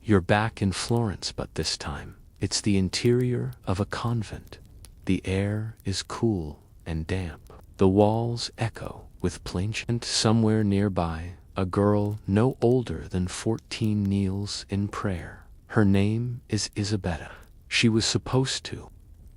You're back in Florence, but this time, it's the interior of a convent. The air is cool and damp. The walls echo with plainchant. Somewhere nearby, a girl no older than 14 kneels in prayer. Her name is Isabella. She was supposed to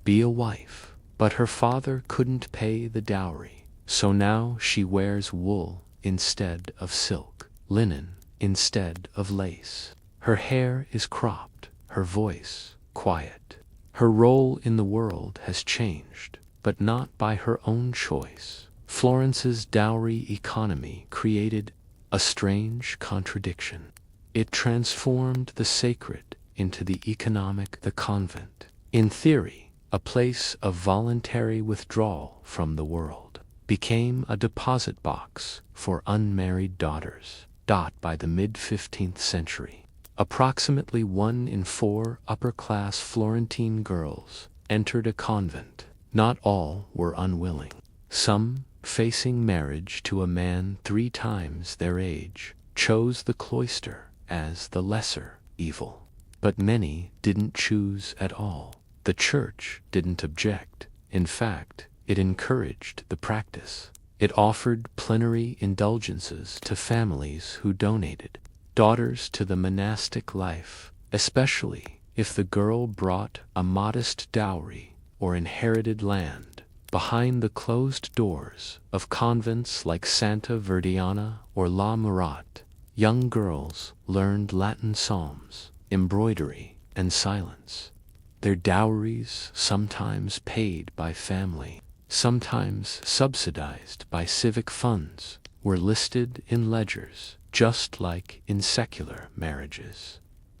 be a wife, but her father couldn't pay the dowry. So now she wears wool instead of silk, linen instead of lace. Her hair is cropped, her voice quiet. Her role in the world has changed, but not by her own choice. Florence's dowry economy created a strange contradiction. It transformed the sacred into the economic. The convent, in theory, a place of voluntary withdrawal from the world, became a deposit box for unmarried daughters. By the mid-15th century, approximately 1 in 4 upper-class Florentine girls entered a convent. Not all were unwilling. Some, facing marriage to a man 3 times their age, chose the cloister as the lesser evil. But many didn't choose at all. The church didn't object. In fact, it encouraged the practice. It offered plenary indulgences to families who donated daughters to the monastic life, especially if the girl brought a modest dowry or inherited land. Behind the closed doors of convents like Santa Verdiana or La Murat, young girls learned Latin psalms, embroidery, and silence. Their dowries, sometimes paid by family, sometimes subsidized by civic funds, were listed in ledgers, just like in secular marriages.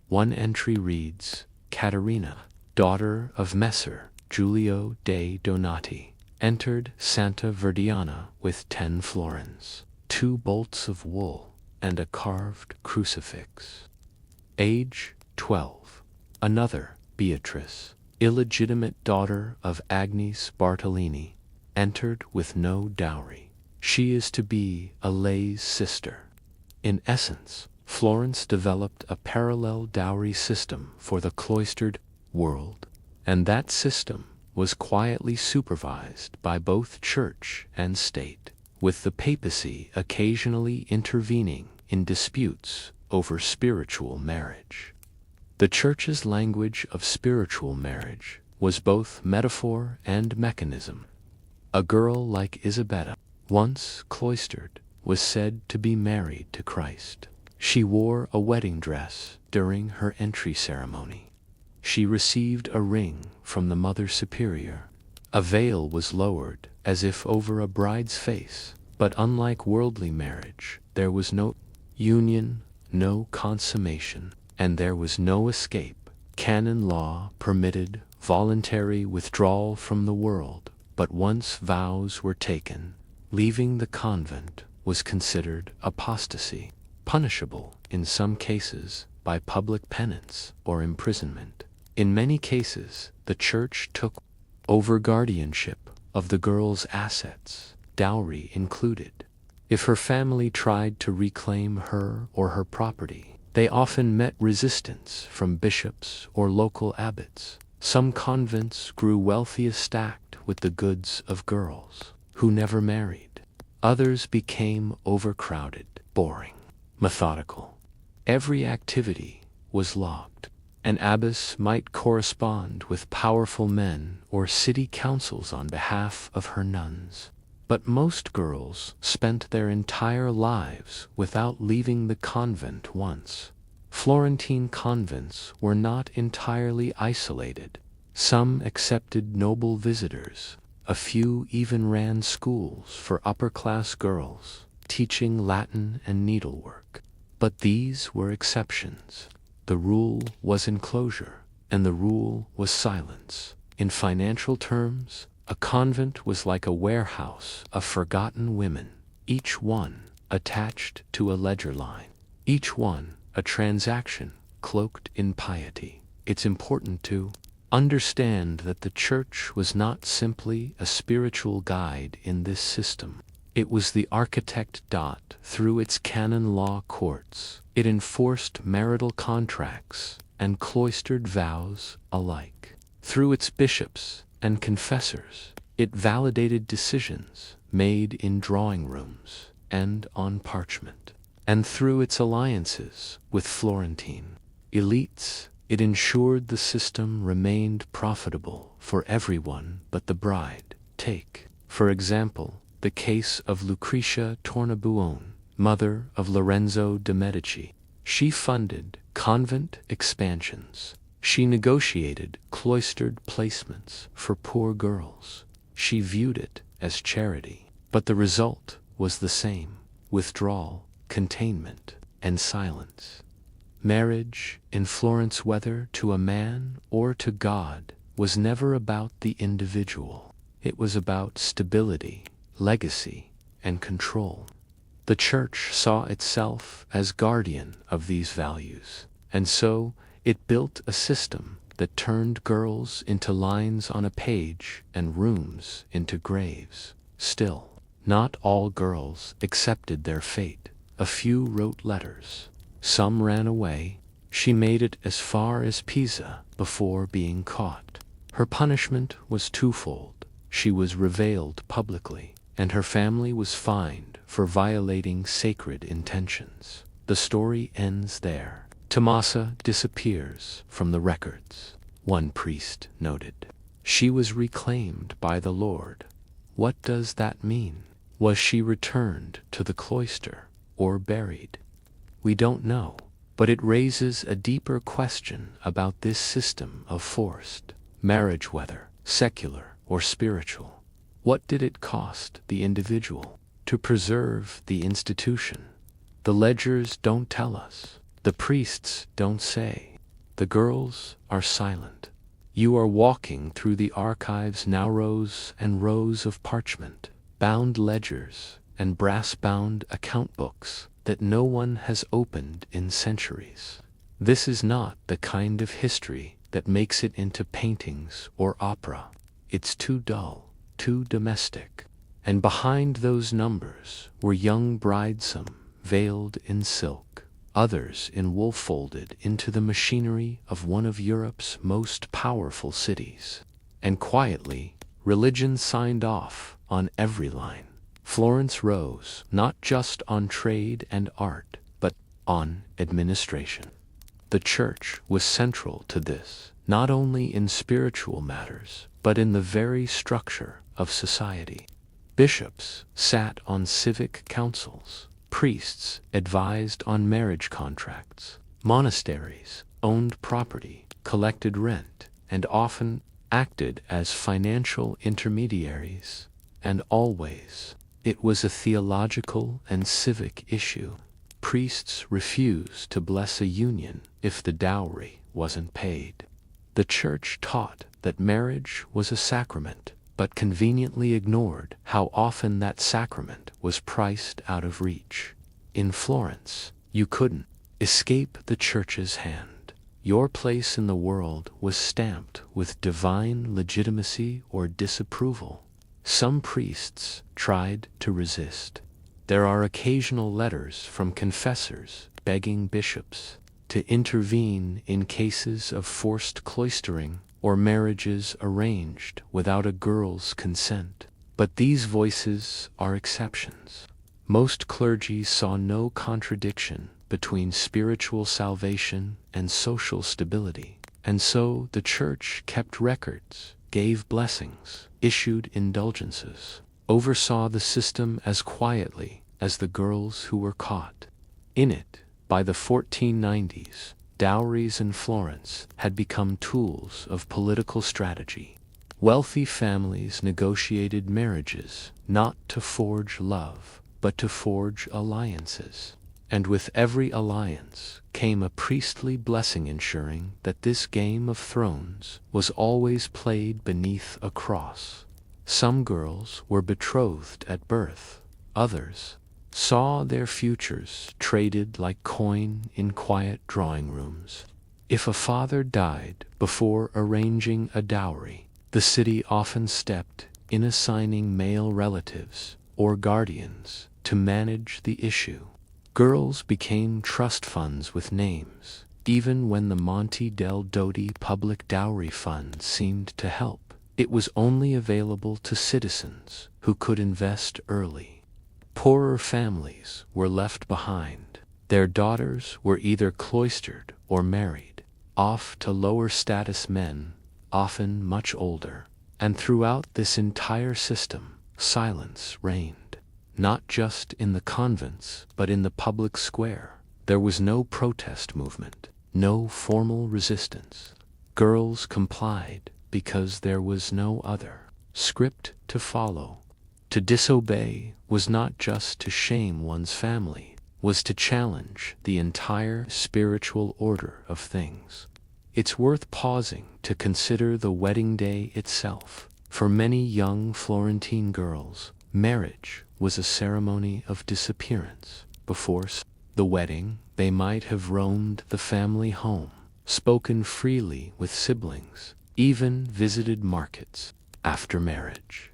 One entry reads, "Caterina, daughter of Messer Giulio de' Donati, entered Santa Verdiana with 10 florins, 2 bolts of wool, and a carved crucifix. Age 12. Another, Beatrice, illegitimate daughter of Agnes Bartolini, entered with no dowry. She is to be a lay's sister." In essence, Florence developed a parallel dowry system for the cloistered world, and that system was quietly supervised by both church and state, with the papacy occasionally intervening in disputes over spiritual marriage. The church's language of spiritual marriage was both metaphor and mechanism. A girl like Isabella, once cloistered, was said to be married to Christ. She wore a wedding dress during her entry ceremony. She received a ring from the Mother Superior. A veil was lowered as if over a bride's face, but unlike worldly marriage, there was no union, no consummation, and there was no escape. Canon law permitted voluntary withdrawal from the world, but once vows were taken, leaving the convent was considered apostasy, punishable in some cases by public penance or imprisonment. In many cases, the church took over guardianship of the girl's assets, dowry included. If her family tried to reclaim her or her property, they often met resistance from bishops or local abbots. Some convents grew wealthiest stacked with the goods of girls who never married. Others became overcrowded, boring, methodical. Every activity was logged. An abbess might correspond with powerful men or city councils on behalf of her nuns. But most girls spent their entire lives without leaving the convent once. Florentine convents were not entirely isolated. Some accepted noble visitors. A few even ran schools for upper-class girls, teaching Latin and needlework. But these were exceptions. The rule was enclosure, and the rule was silence. In financial terms, a convent was like a warehouse of forgotten women, each one attached to a ledger line, each one a transaction cloaked in piety. It's important to understand that the church was not simply a spiritual guide in this system. It was the architect. Through its canon law courts, it enforced marital contracts and cloistered vows alike. Through its bishops and confessors, it validated decisions made in drawing rooms and on parchment. And through its alliances with Florentine elites, it ensured the system remained profitable for everyone but the bride. Take, for example, the case of Lucretia Tornabuoni, mother of Lorenzo de' Medici. She funded convent expansions. She negotiated cloistered placements for poor girls. She viewed it as charity. But the result was the same: withdrawal, containment, and silence. Marriage in Florence, whether to a man or to God, was never about the individual. It was about stability, legacy, and control. The Church saw itself as guardian of these values, and so it built a system that turned girls into lines on a page and rooms into graves. Still, not all girls accepted their fate. A few wrote letters. Some ran away. She made it as far as Pisa before being caught. Her punishment was twofold. She was reviled publicly, and her family was fined for violating sacred intentions. The story ends there. Tomasa disappears from the records. One priest noted, "She was reclaimed by the Lord." What does that mean? Was she returned to the cloister or buried? We don't know, but it raises a deeper question about this system of forced marriage, whether secular or spiritual. What did it cost the individual to preserve the institution? The ledgers don't tell us. The priests don't say. The girls are silent. You are walking through the archives now, rows and rows of parchment, bound ledgers, and brass-bound account books that no one has opened in centuries. This is not the kind of history that makes it into paintings or opera. It's too dull, too domestic. And behind those numbers were young brides, some veiled in silk, others in wool, folded into the machinery of one of Europe's most powerful cities. And quietly, religion signed off on every line. Florence rose not just on trade and art, but on administration. The Church was central to this, not only in spiritual matters, but in the very structure of society. Bishops sat on civic councils. Priests advised on marriage contracts. Monasteries owned property, collected rent, and often acted as financial intermediaries. And always, it was a theological and civic issue. Priests refused to bless a union if the dowry wasn't paid. The Church taught that marriage was a sacrament, but conveniently ignored how often that sacrament was priced out of reach. In Florence, you couldn't escape the Church's hand. Your place in the world was stamped with divine legitimacy or disapproval. Some priests tried to resist. There are occasional letters from confessors begging bishops to intervene in cases of forced cloistering or marriages arranged without a girl's consent. But these voices are exceptions. Most clergy saw no contradiction between spiritual salvation and social stability, and so the Church kept records, gave blessings, issued indulgences, oversaw the system as quietly as the girls who were caught. In it, by the 1490s, dowries in Florence had become tools of political strategy. Wealthy families negotiated marriages not to forge love, but to forge alliances. And with every alliance came a priestly blessing ensuring that this game of thrones was always played beneath a cross. Some girls were betrothed at birth. Others saw their futures traded like coin in quiet drawing rooms. If a father died before arranging a dowry, the city often stepped in, assigning male relatives or guardians to manage the issue. Girls became trust funds with names, even when the Monte del Dodi public dowry fund seemed to help. It was only available to citizens who could invest early. Poorer families were left behind. Their daughters were either cloistered or married off to lower status men, often much older. And throughout this entire system, silence reigned. Not just in the convents, but in the public square. There was no protest movement, no formal resistance. Girls complied because there was no other script to follow. To disobey was not just to shame one's family, was to challenge the entire spiritual order of things. It's worth pausing to consider the wedding day itself. For many young Florentine girls, marriage was a ceremony of disappearance. Before the wedding, they might have roamed the family home, spoken freely with siblings, even visited markets. After marriage,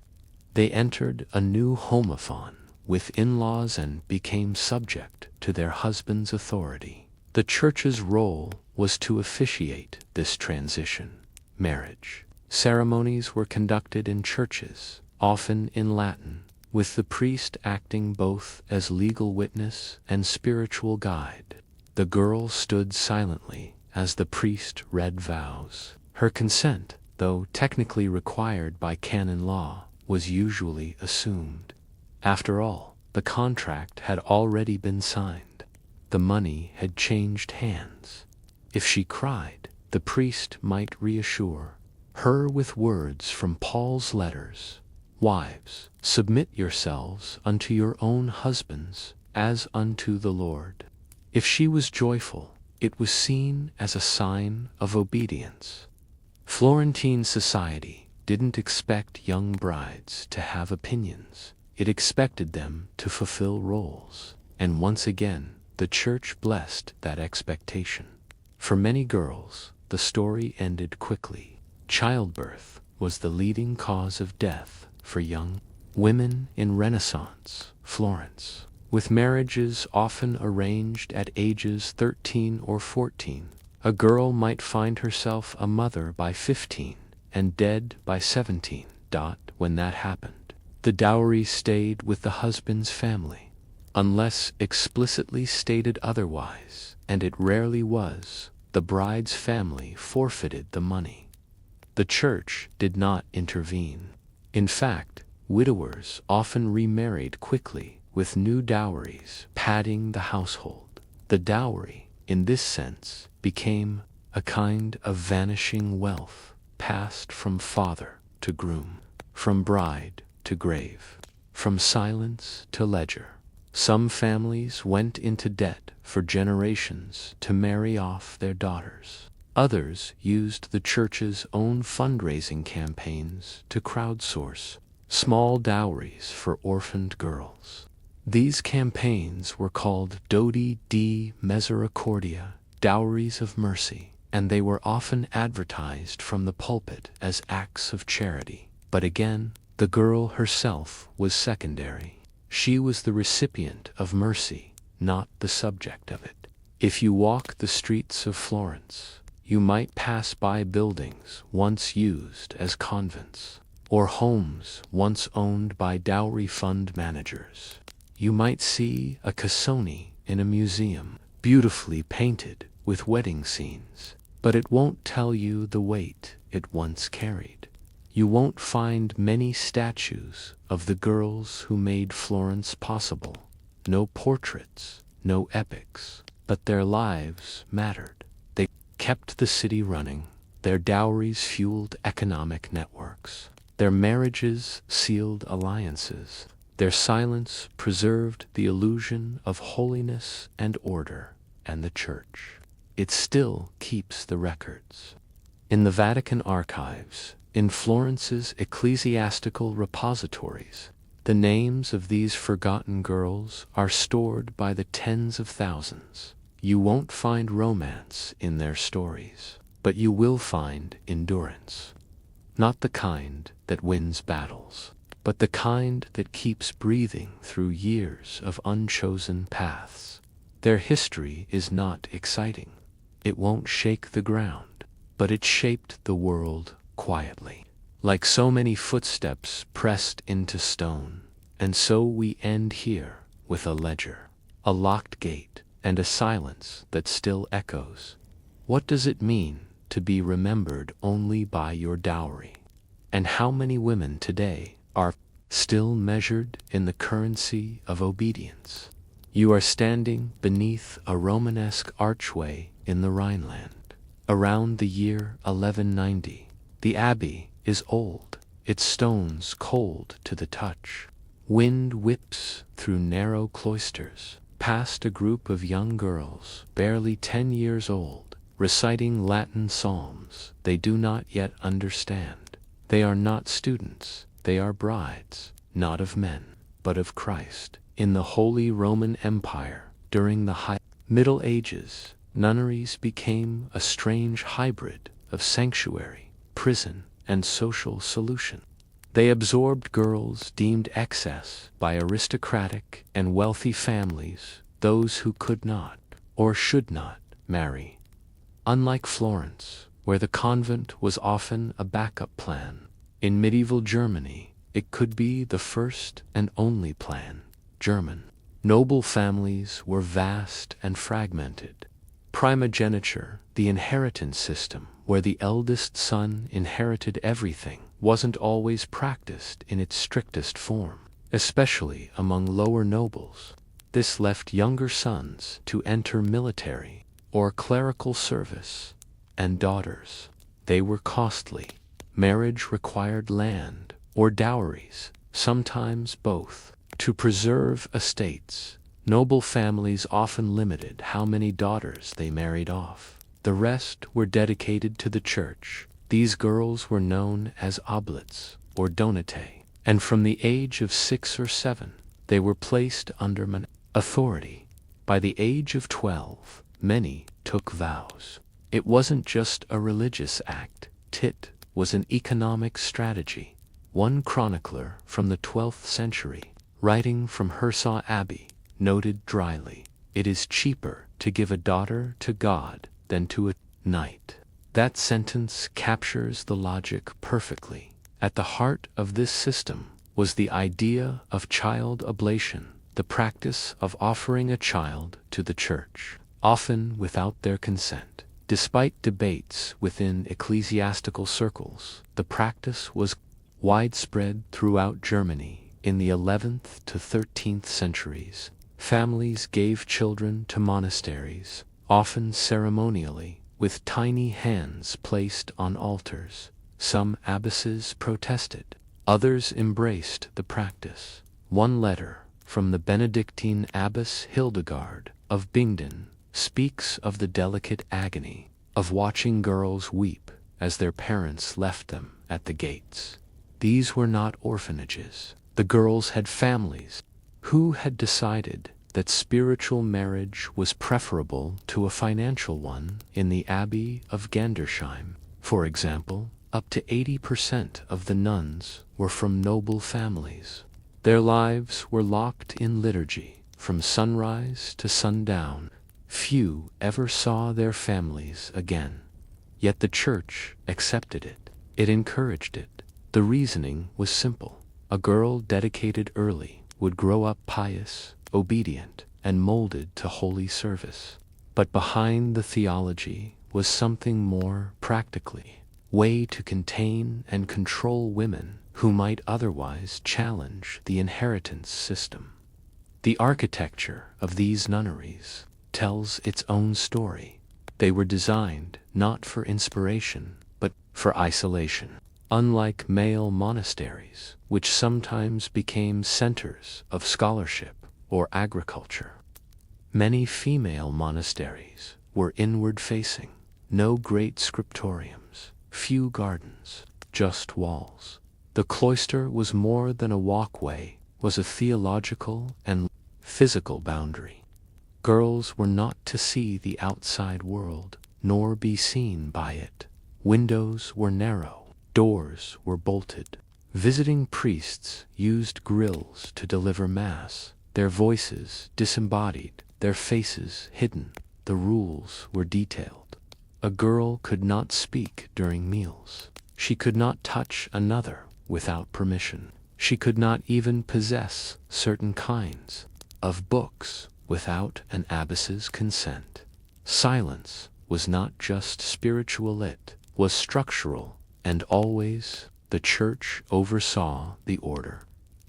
they entered a new homophon with in-laws and became subject to their husband's authority. The church's role was to officiate this transition. Marriage ceremonies were conducted in churches, often in Latin, with the priest acting both as legal witness and spiritual guide. The girl stood silently as the priest read vows. Her consent, though technically required by canon law, was usually assumed. After all, the contract had already been signed. The money had changed hands. If she cried, the priest might reassure her with words from Paul's letters. Wives, submit yourselves unto your own husbands, as unto the Lord. If she was joyful, it was seen as a sign of obedience. Florentine society didn't expect young brides to have opinions. It expected them to fulfill roles. And once again, the church blessed that expectation. For many girls, the story ended quickly. Childbirth was the leading cause of death for young women in Renaissance Florence, with marriages often arranged at ages 13 or 14. A girl might find herself a mother by 15 and dead by 17. When that happened, the dowry stayed with the husband's family, unless explicitly stated otherwise, and it rarely was. The bride's family forfeited the money. The church did not intervene. In fact, widowers often remarried quickly, with new dowries padding the household. The dowry, in this sense, became a kind of vanishing wealth, passed from father to groom, from bride to grave, from silence to ledger. Some families went into debt for generations to marry off their daughters. Others used the church's own fundraising campaigns to crowdsource small dowries for orphaned girls. These campaigns were called Doti di Misericordia, dowries of mercy, and they were often advertised from the pulpit as acts of charity. But again, the girl herself was secondary. She was the recipient of mercy, not the subject of it. If you walk the streets of Florence, you might pass by buildings once used as convents, or homes once owned by dowry fund managers. You might see a cassone in a museum, beautifully painted with wedding scenes, but it won't tell you the weight it once carried. You won't find many statues of the girls who made Florence possible. No portraits, no epics, but their lives mattered. They kept the city running. Their dowries fueled economic networks. Their marriages sealed alliances. Their silence preserved the illusion of holiness and order, and the church. It still keeps the records. In the Vatican archives, in Florence's ecclesiastical repositories, the names of these forgotten girls are stored by the tens of thousands. You won't find romance in their stories, but you will find endurance. Not the kind that wins battles, but the kind that keeps breathing through years of unchosen paths. Their history is not exciting. It won't shake the ground, but it shaped the world quietly, like so many footsteps pressed into stone. And so we end here with a ledger, a locked gate, and a silence that still echoes. What does it mean to be remembered only by your dowry? And how many women today are still measured in the currency of obedience? You are standing beneath a Romanesque archway in the Rhineland. Around the year 1190, the abbey is old, its stones cold to the touch. Wind whips through narrow cloisters, past a group of young girls, barely 10 years old, reciting Latin psalms they do not yet understand. They are not students, they are brides, not of men, but of Christ. In the Holy Roman Empire, during the High Middle Ages, nunneries became a strange hybrid of sanctuary, prison, and social solution. They absorbed girls deemed excess by aristocratic and wealthy families, those who could not, or should not, marry. Unlike Florence, where the convent was often a backup plan, in medieval Germany it could be the first and only plan. German noble families were vast and fragmented. Primogeniture, the inheritance system, where the eldest son inherited everything, wasn't always practiced in its strictest form, especially among lower nobles. This left younger sons to enter military or clerical service, and daughters. They were costly. Marriage required land or dowries, sometimes both. To preserve estates, noble families often limited how many daughters they married off. The rest were dedicated to the church. These girls were known as oblates or donatae, and from the age of 6 or 7, they were placed under authority. By the age of 12, many took vows. It wasn't just a religious act, it was an economic strategy. One chronicler from the 12th century, writing from Hirsau Abbey, noted dryly, "It is cheaper to give a daughter to God than to a knight." That sentence captures the logic perfectly. At the heart of this system was the idea of child oblation, the practice of offering a child to the church, often without their consent. Despite debates within ecclesiastical circles, the practice was widespread throughout Germany. In the 11th to 13th centuries, families gave children to monasteries, often ceremonially, with tiny hands placed on altars. Some abbesses protested, others embraced the practice. One letter from the Benedictine abbess Hildegard of Bingen speaks of the delicate agony of watching girls weep as their parents left them at the gates. These were not orphanages. The girls had families. Who had decided that spiritual marriage was preferable to a financial one? In the Abbey of Gandersheim, for example, up to 80% of the nuns were from noble families. Their lives were locked in liturgy from sunrise to sundown. Few ever saw their families again. Yet the church accepted it. It encouraged it. The reasoning was simple. A girl dedicated early would grow up pious, obedient, and molded to holy service. But behind the theology was something more practically, way to contain and control women who might otherwise challenge the inheritance system. The architecture of these nunneries tells its own story. They were designed not for inspiration, but for isolation. Unlike male monasteries, which sometimes became centers of scholarship or agriculture, many female monasteries were inward-facing. No great scriptoriums, few gardens, just walls. The cloister was more than a walkway, was a theological and physical boundary. Girls were not to see the outside world, nor be seen by it. Windows were narrow, doors were bolted. Visiting priests used grills to deliver mass, their voices disembodied, their faces hidden. The rules were detailed. A girl could not speak during meals. She could not touch another without permission. She could not even possess certain kinds of books without an abbess's consent. Silence was not just spiritual, it was structural, and always the church oversaw the order.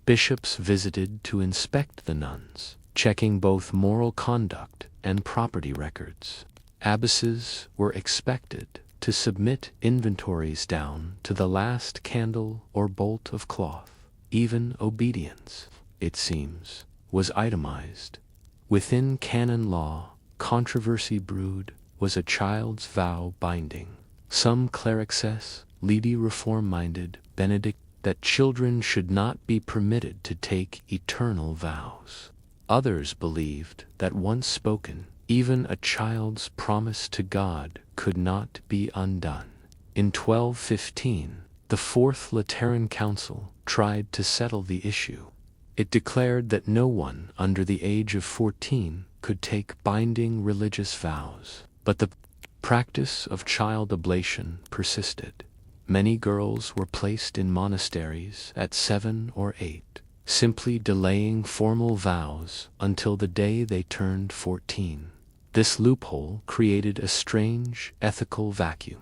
Bishops visited to inspect the nuns, checking both moral conduct and property records. Abbesses were expected to submit inventories down to the last candle or bolt of cloth. Even obedience, it seems, was itemized. Within canon law, controversy brewed. Was a child's vow binding? Some clerics, leady reform-minded Benedict, that children should not be permitted to take eternal vows. Others believed that once spoken, even a child's promise to God could not be undone. In 1215, the Fourth Lateran Council tried to settle the issue. It declared that no one under the age of 14 could take binding religious vows. But the practice of child oblation persisted. Many girls were placed in monasteries at 7 or 8, simply delaying formal vows until the day they turned 14. This loophole created a strange ethical vacuum.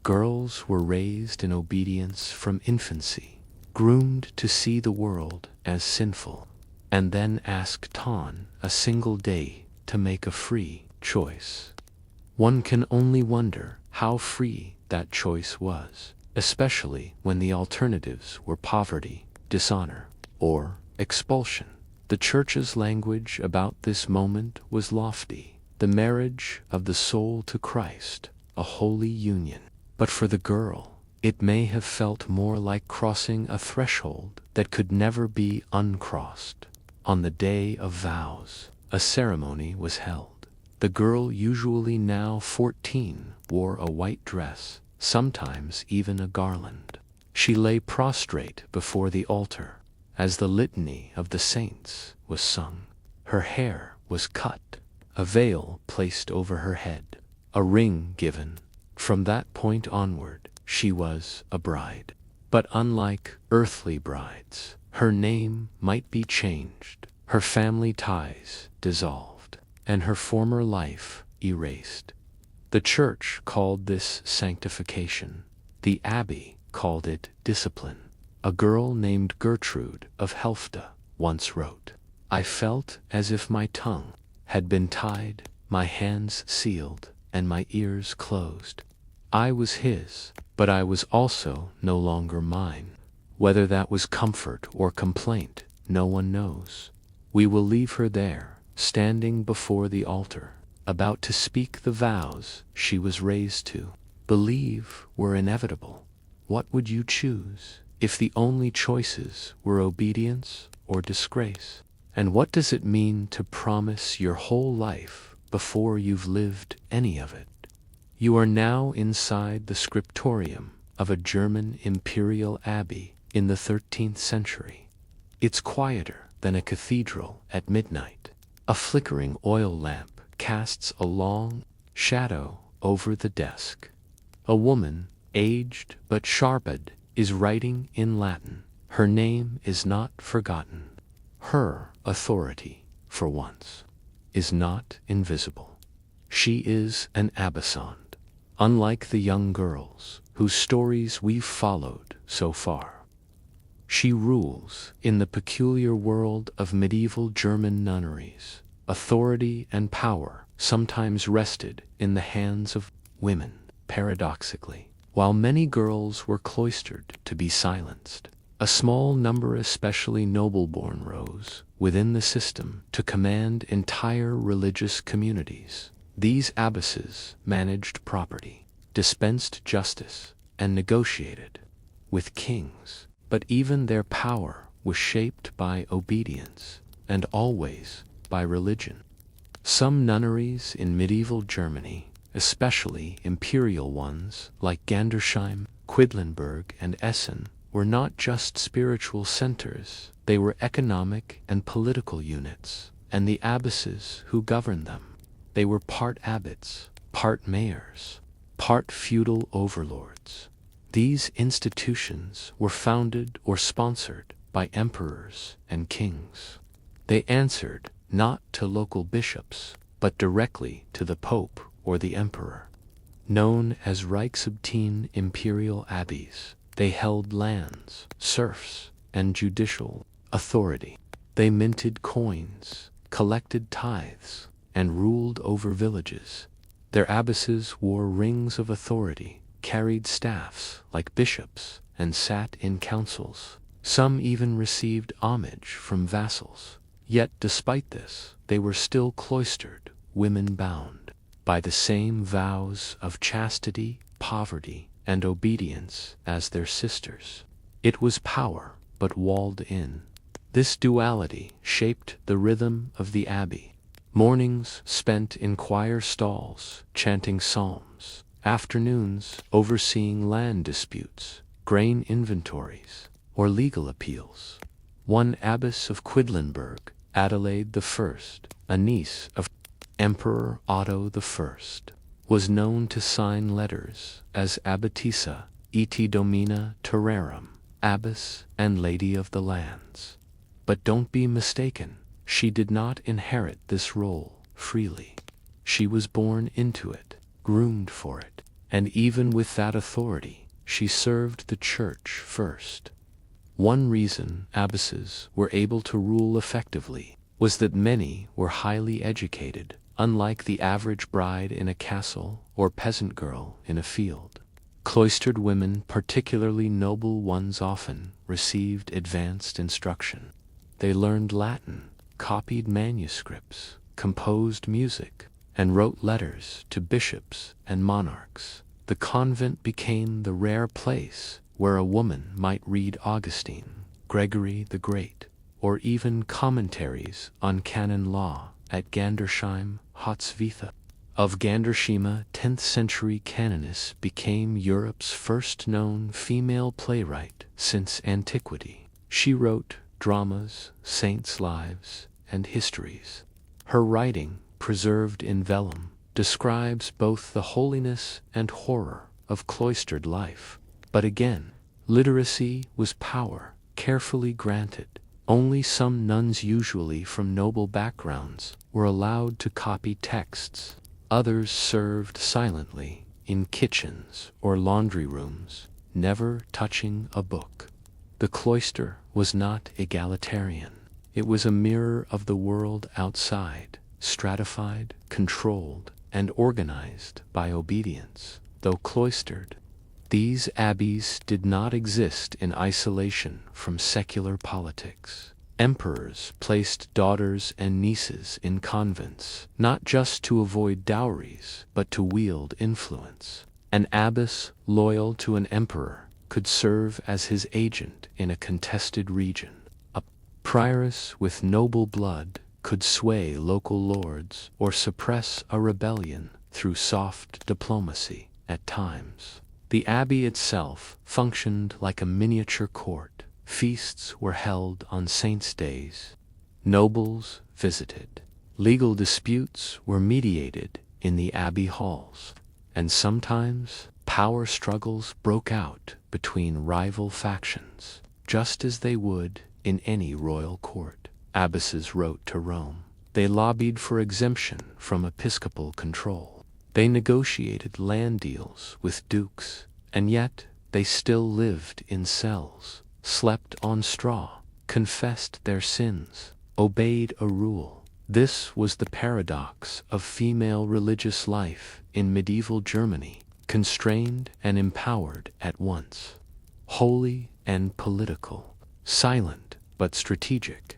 Girls were raised in obedience from infancy, groomed to see the world as sinful, and then asked on a single day to make a free choice. One can only wonder how free that choice was, especially when the alternatives were poverty, dishonor, or expulsion. The Church's language about this moment was lofty, the marriage of the soul to Christ, a holy union. But for the girl, it may have felt more like crossing a threshold that could never be uncrossed. On the day of vows, a ceremony was held. The girl, usually now 14, wore a white dress, sometimes even a garland. She lay prostrate before the altar as the litany of the saints was sung. Her hair was cut, a veil placed over her head, a ring given. From that point onward, she was a bride. But unlike earthly brides, her name might be changed, her family ties dissolved, and her former life erased. The Church called this sanctification. The Abbey called it discipline. A girl named Gertrude of Helfta once wrote, "I felt as if my tongue had been tied, my hands sealed, and my ears closed. I was his, but I was also no longer mine." Whether that was comfort or complaint, no one knows. We will leave her there, standing before the altar, about to speak the vows she was raised to believe were inevitable. What would you choose if the only choices were obedience or disgrace? And what does it mean to promise your whole life before you've lived any of it? You are now inside the scriptorium of a German imperial abbey in the 13th century. It's quieter than a cathedral at midnight. A flickering oil lamp casts a long shadow over the desk. A woman, aged but sharpened, is writing in Latin. Her name is not forgotten. Her authority, for once, is not invisible. She is an abbessand, unlike the young girls whose stories we've followed so far. She rules in the peculiar world of medieval German nunneries. Authority and power sometimes rested in the hands of women, paradoxically. While many girls were cloistered to be silenced, a small number, especially noble-born, rose within the system to command entire religious communities. These abbesses managed property, dispensed justice, and negotiated with kings. But even their power was shaped by obedience, and always by religion. Some nunneries in medieval Germany, especially imperial ones like Gandersheim, Quedlinburg, and Essen, were not just spiritual centers, they were economic and political units, and the abbesses who governed them. They were part abbots, part mayors, part feudal overlords. These institutions were founded or sponsored by emperors and kings. They answered not to local bishops, but directly to the pope or the emperor. Known as Reichsabtine imperial abbeys, they held lands, serfs, and judicial authority. They minted coins, collected tithes, and ruled over villages. Their abbesses wore rings of authority, carried staffs like bishops, and sat in councils. Some even received homage from vassals. Yet despite this, they were still cloistered, women-bound, by the same vows of chastity, poverty, and obedience as their sisters. It was power, but walled in. This duality shaped the rhythm of the abbey. Mornings spent in choir stalls, chanting psalms. Afternoons overseeing land disputes, grain inventories, or legal appeals. One abbess of Quedlinburg, Adelaide I, a niece of Emperor Otto I, was known to sign letters as Abbatissa, et Domina Terrarum, Abbess and Lady of the Lands. But don't be mistaken, she did not inherit this role freely. She was born into it, groomed for it, and even with that authority, she served the church first. One reason abbesses were able to rule effectively was that many were highly educated, unlike the average bride in a castle or peasant girl in a field. Cloistered women, particularly noble ones, often received advanced instruction. They learned Latin, copied manuscripts, composed music, and wrote letters to bishops and monarchs. The convent became the rare place where a woman might read Augustine, Gregory the Great, or even commentaries on canon law at Gandersheim, Hotsvitha. Of Gandershima, 10th century canoness became Europe's first known female playwright since antiquity. She wrote dramas, saints' lives, and histories. Her writing, preserved in vellum, describes both the holiness and horror of cloistered life. But again, literacy was power, carefully granted. Only some nuns, usually from noble backgrounds, were allowed to copy texts. Others served silently in kitchens or laundry rooms, never touching a book. The cloister was not egalitarian. It was a mirror of the world outside, stratified, controlled, and organized by obedience. Though cloistered, these abbeys did not exist in isolation from secular politics. Emperors placed daughters and nieces in convents, not just to avoid dowries, but to wield influence. An abbess loyal to an emperor could serve as his agent in a contested region. A prioress with noble blood could sway local lords or suppress a rebellion through soft diplomacy at times. The abbey itself functioned like a miniature court. Feasts were held on saints' days. Nobles visited. Legal disputes were mediated in the abbey halls. And sometimes power struggles broke out between rival factions, just as they would in any royal court. Abbesses wrote to Rome. They lobbied for exemption from episcopal control. They negotiated land deals with dukes, and yet they still lived in cells, slept on straw, confessed their sins, obeyed a rule. This was the paradox of female religious life in medieval Germany, constrained and empowered at once. Holy and political, silent but strategic.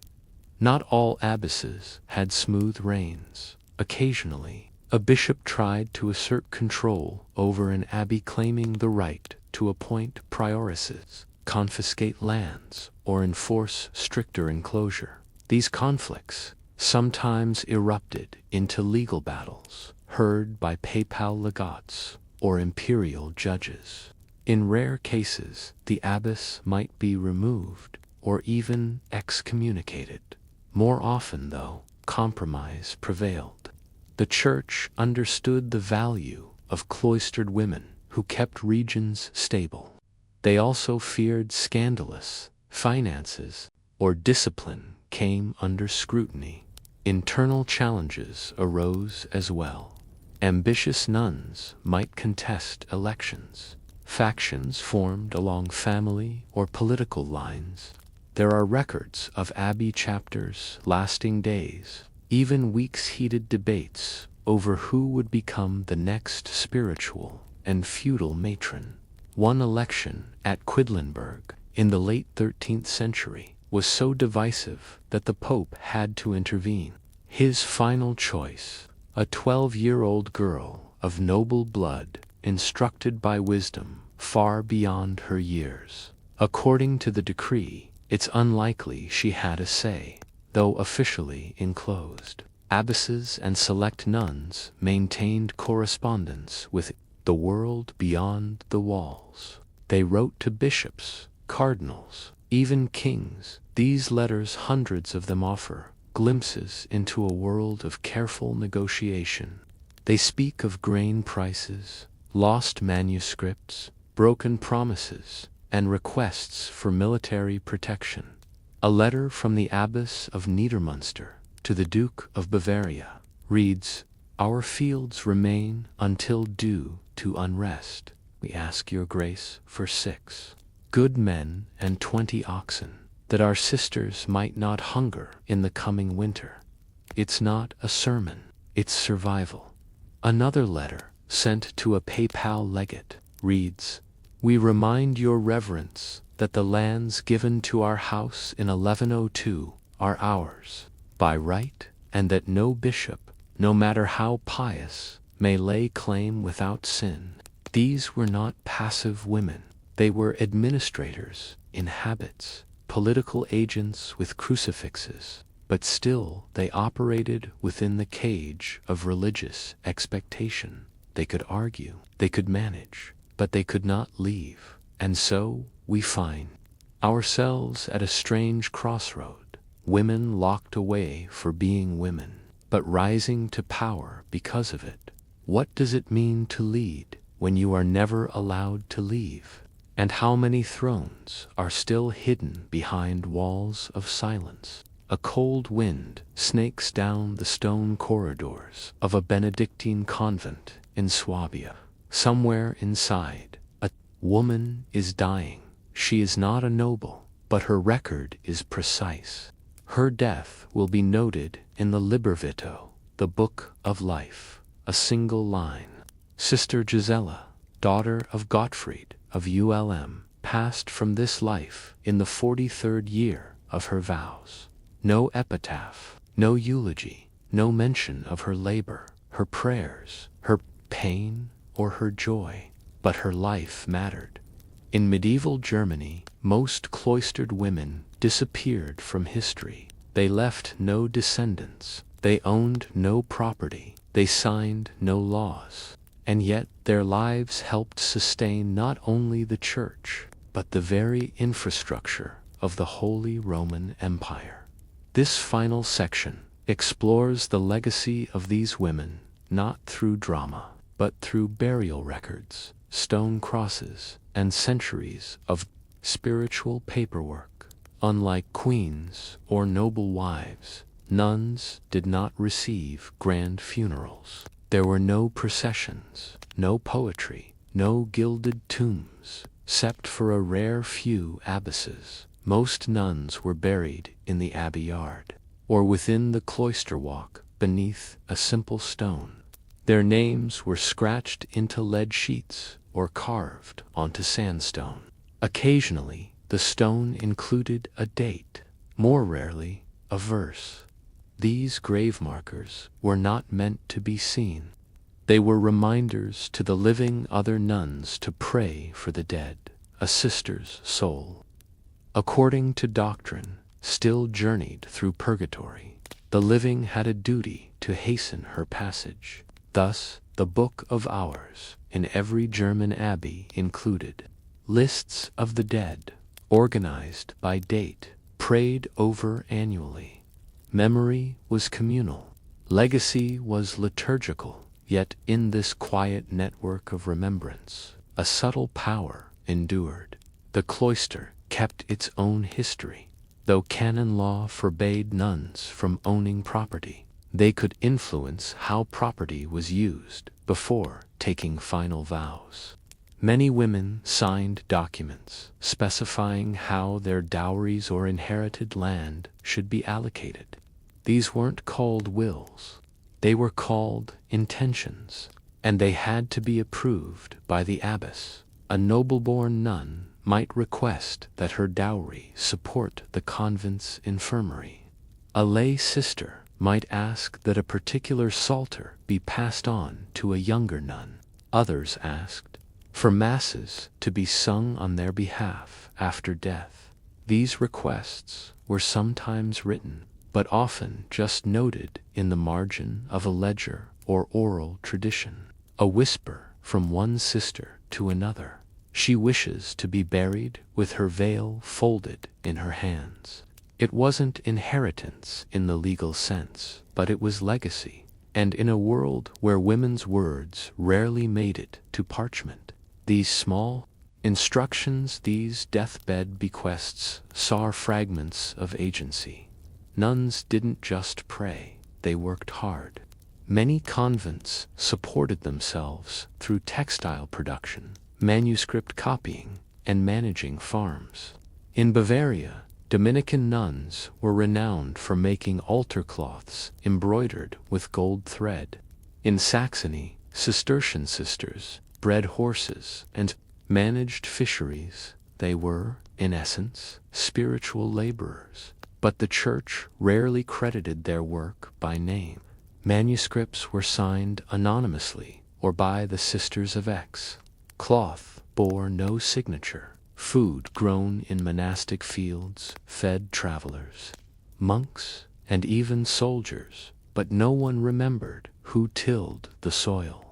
Not all abbesses had smooth reigns. Occasionally, a bishop tried to assert control over an abbey, claiming the right to appoint prioresses, confiscate lands, or enforce stricter enclosure. These conflicts sometimes erupted into legal battles, heard by papal legates or imperial judges. In rare cases, the abbess might be removed or even excommunicated. More often, though, compromise prevailed. The Church understood the value of cloistered women who kept regions stable. They also feared scandalous finances or discipline came under scrutiny. Internal challenges arose as well. Ambitious nuns might contest elections. Factions formed along family or political lines. There are records of abbey chapters lasting days, even weeks. Heated debates over who would become the next spiritual and feudal matron. One election at Quedlinburg in the late 13th century was so divisive that the Pope had to intervene. His final choice, a 12-year-old girl of noble blood, instructed by wisdom far beyond her years. According to the decree, it's unlikely she had a say, though officially enclosed. Abbesses and select nuns maintained correspondence with the world beyond the walls. They wrote to bishops, cardinals, even kings. These letters, hundreds of them, offer glimpses into a world of careful negotiation. They speak of grain prices, lost manuscripts, broken promises, and requests for military protection. A letter from the Abbess of Niedermunster to the Duke of Bavaria reads, "Our fields remain until due to unrest. We ask your grace for 6 good men and 20 oxen, that our sisters might not hunger in the coming winter." It's not a sermon, it's survival. Another letter, sent to a papal legate, reads, "We remind your reverence that the lands given to our house in 1102 are ours by right, and that no bishop, no matter how pious, may lay claim without sin." These were not passive women. They were administrators in habits, political agents with crucifixes, but still they operated within the cage of religious expectation. They could argue, they could manage, but they could not leave. And so we find ourselves at a strange crossroad. Women locked away for being women, but rising to power because of it. What does it mean to lead when you are never allowed to leave? And how many thrones are still hidden behind walls of silence? A cold wind snakes down the stone corridors of a Benedictine convent in Swabia. Somewhere inside, a woman is dying. She is not a noble, but her record is precise. Her death will be noted in the Liber Vitae, the Book of Life. A single line. Sister Gisela, daughter of Gottfried of Ulm, passed from this life in the 43rd year of her vows. No epitaph, no eulogy, no mention of her labor, her prayers, her pain, or her joy, but her life mattered. In medieval Germany, most cloistered women disappeared from history. They left no descendants, they owned no property, they signed no laws. And yet their lives helped sustain not only the Church, but the very infrastructure of the Holy Roman Empire. This final section explores the legacy of these women, not through drama, but through burial records, stone crosses, and centuries of spiritual paperwork. Unlike queens or noble wives, nuns did not receive grand funerals. There were no processions, no poetry, no gilded tombs, except for a rare few abbesses. Most nuns were buried in the abbey yard, or within the cloister walk beneath a simple stone. Their names were scratched into lead sheets or carved onto sandstone. Occasionally, the stone included a date, more rarely, a verse. These grave markers were not meant to be seen. They were reminders to the living other nuns to pray for the dead, a sister's soul. According to doctrine, still journeyed through purgatory, the living had a duty to hasten her passage. Thus, the Book of Hours in every German abbey included Lists of the dead, organized by date, prayed over annually. Memory was communal. Legacy was liturgical. Yet in this quiet network of remembrance, a subtle power endured. The cloister kept its own history. Though canon law forbade nuns from owning property, they could influence how property was used before taking final vows. Many women signed documents specifying how their dowries or inherited land should be allocated. These weren't called wills. They were called intentions, and they had to be approved by the abbess. A noble-born nun might request that her dowry support the convent's infirmary. A lay sister might ask that a particular psalter be passed on to a younger nun. Others asked for masses to be sung on their behalf after death. These requests were sometimes written, but often just noted in the margin of a ledger or oral tradition. A whisper from one sister to another. She wishes to be buried with her veil folded in her hands. It wasn't inheritance in the legal sense, but it was legacy. And in a world where women's words rarely made it to parchment, these small instructions, these deathbed bequests, saw fragments of agency. Nuns didn't just pray, they worked hard. Many convents supported themselves through textile production, manuscript copying, and managing farms. In Bavaria, Dominican nuns were renowned for making altar cloths embroidered with gold thread. In Saxony, Cistercian sisters bred horses and managed fisheries. They were, in essence, spiritual laborers, but the church rarely credited their work by name. Manuscripts were signed anonymously or by the Sisters of X. Cloth bore no signature. Food grown in monastic fields fed travelers, monks, and even soldiers, but no one remembered who tilled the soil.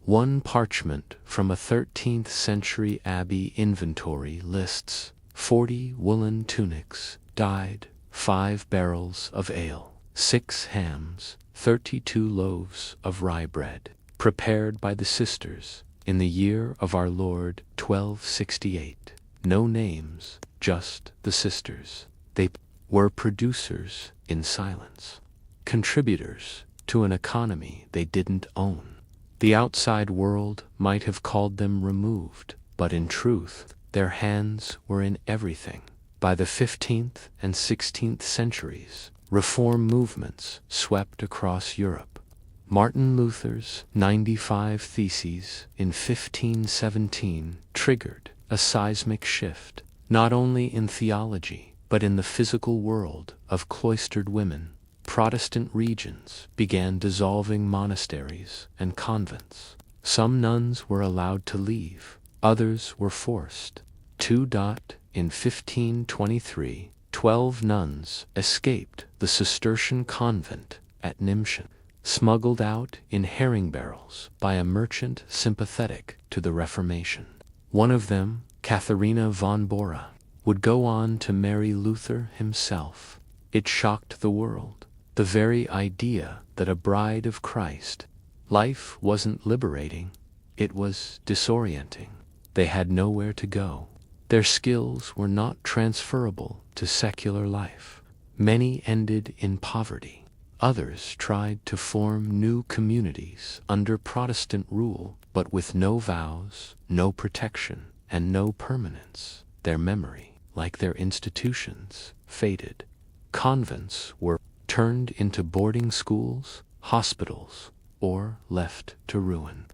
One parchment from a 13th century abbey inventory lists 40 woolen tunics, dyed, 5 barrels of ale, 6 hams, 32 loaves of rye bread, prepared by the sisters in the year of our Lord 1268. No names, just the sisters. They were producers in silence, contributors to an economy they didn't own. The outside world might have called them removed, but in truth, their hands were in everything. By the 15th and 16th centuries, reform movements swept across Europe. Martin Luther's 95 Theses in 1517 triggered a seismic shift, not only in theology, but in the physical world of cloistered women. Protestant regions began dissolving monasteries and convents. Some nuns were allowed to leave, others were forced. In 1523, 12 nuns escaped the Cistercian convent at Nimschen, smuggled out in herring barrels by a merchant sympathetic to the Reformation. One of them, Katharina von Bora, would go on to marry Luther himself. It shocked the world. The very idea that a bride of Christ, life wasn't liberating, it was disorienting. They had nowhere to go. Their skills were not transferable to secular life. Many ended in poverty. Others tried to form new communities under Protestant rule, but with no vows, no protection, and no permanence. Their memory, like their institutions, faded. Convents were turned into boarding schools, hospitals, or left to ruin.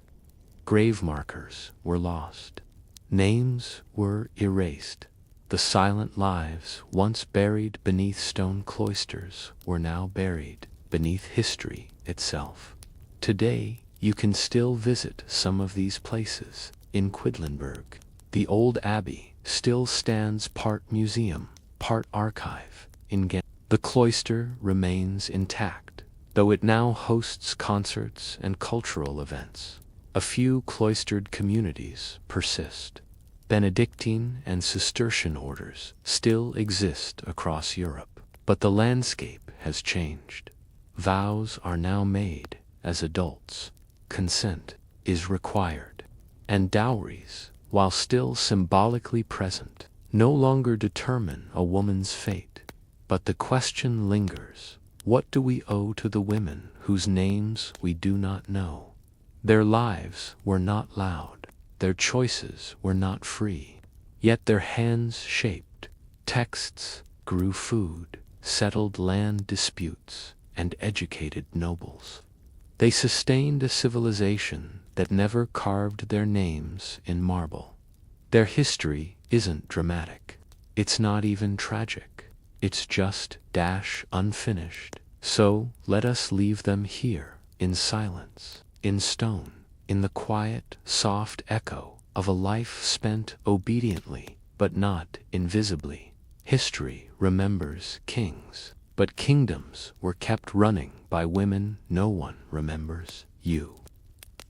Grave markers were lost. Names were erased. The silent lives once buried beneath stone cloisters were now buried beneath history itself. Today, you can still visit some of these places. In Quedlinburg, the old abbey still stands part museum, part archive. In Ghent, the cloister remains intact, though it now hosts concerts and cultural events. A few cloistered communities persist. Benedictine and Cistercian orders still exist across Europe, but the landscape has changed. Vows are now made as adults, consent is required, and dowries, while still symbolically present, no longer determine a woman's fate. But the question lingers: what do we owe to the women whose names we do not know? Their lives were not loud, their choices were not free, yet their hands shaped texts, grew food, settled land disputes, and educated nobles. They sustained a civilization that never carved their names in marble. Their history isn't dramatic. It's not even tragic. It's just unfinished. So let us leave them here, in silence, in stone, in the quiet, soft echo of a life spent obediently, but not invisibly. History remembers kings, but kingdoms were kept running by women no one remembers. You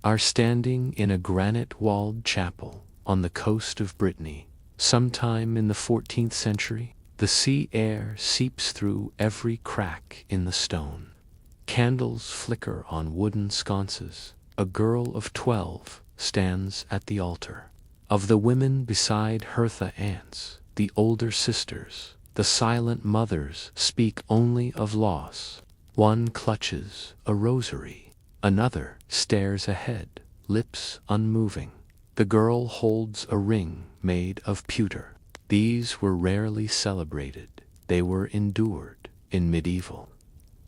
are standing in a granite-walled chapel on the coast of Brittany. Sometime in the 14th century, the sea air seeps through every crack in the stone. Candles flicker on wooden sconces. A girl of 12 stands at the altar. Of the women beside her, the aunts, the older sisters, the silent mothers speak only of loss. One clutches a rosary, another stares ahead, lips unmoving. The girl holds a ring made of pewter. These were rarely celebrated. They were endured. In medieval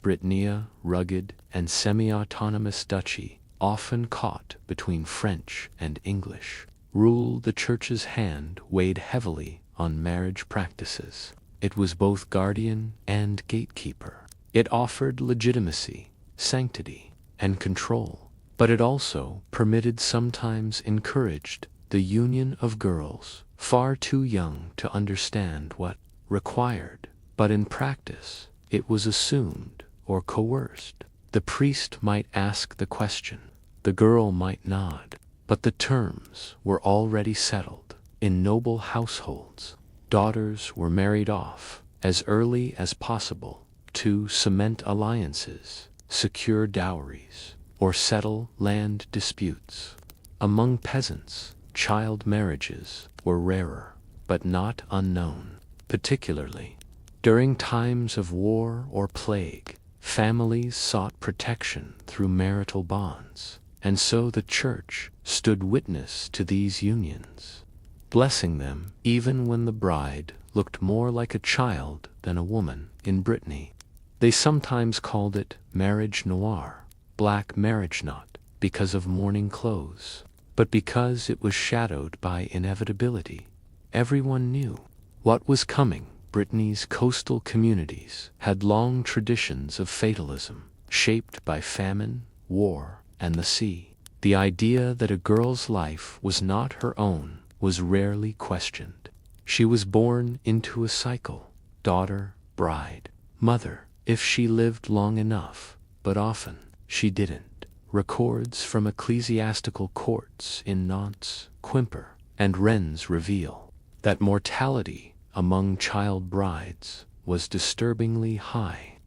Britannia, rugged and semi-autonomous duchy, often caught between French and English rule, the church's hand weighed heavily on marriage practices. It was both guardian and gatekeeper. It offered legitimacy, sanctity, and control, but it also permitted, sometimes encouraged, the union of girls far too young to understand what required, but in practice it was assumed or coerced. The priest might ask the question, the girl might nod, but the terms were already settled. In noble households, daughters were married off as early as possible to cement alliances, secure dowries, or settle land disputes. Among peasants, child marriages were rarer, but not unknown. Particularly during times of war or plague, families sought protection through marital bonds, and so the church stood witness to these unions, blessing them even when the bride looked more like a child than a woman. In Brittany, they sometimes called it marriage noir, black marriage, not because of mourning clothes, but because it was shadowed by inevitability. Everyone knew what was coming. Brittany's coastal communities had long traditions of fatalism, shaped by famine, war, and the sea. The idea that a girl's life was not her own was rarely questioned. She was born into a cycle: daughter, bride, mother, if she lived long enough, but often she didn't. Records from ecclesiastical courts in Nantes, Quimper, and Rennes reveal that mortality among child brides was disturbingly high.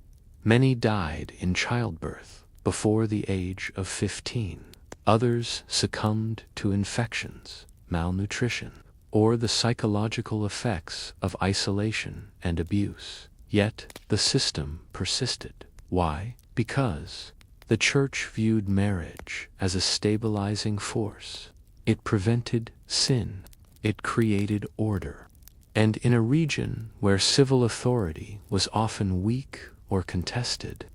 Many died in childbirth before the age of 15. Others succumbed to infections, malnutrition, or the psychological effects of isolation and abuse. Yet the system persisted. Why? Because the church viewed marriage as a stabilizing force. It prevented sin. It created order. And in a region where civil authority was often weak or contested,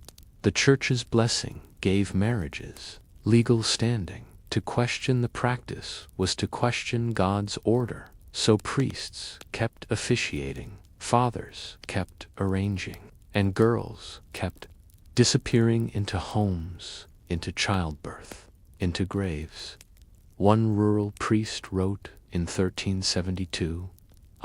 the church's blessing gave marriages legal standing. To question the practice was to question God's order, so priests kept officiating, fathers kept arranging, and girls kept disappearing into homes, into childbirth, into graves. One rural priest wrote in 1372,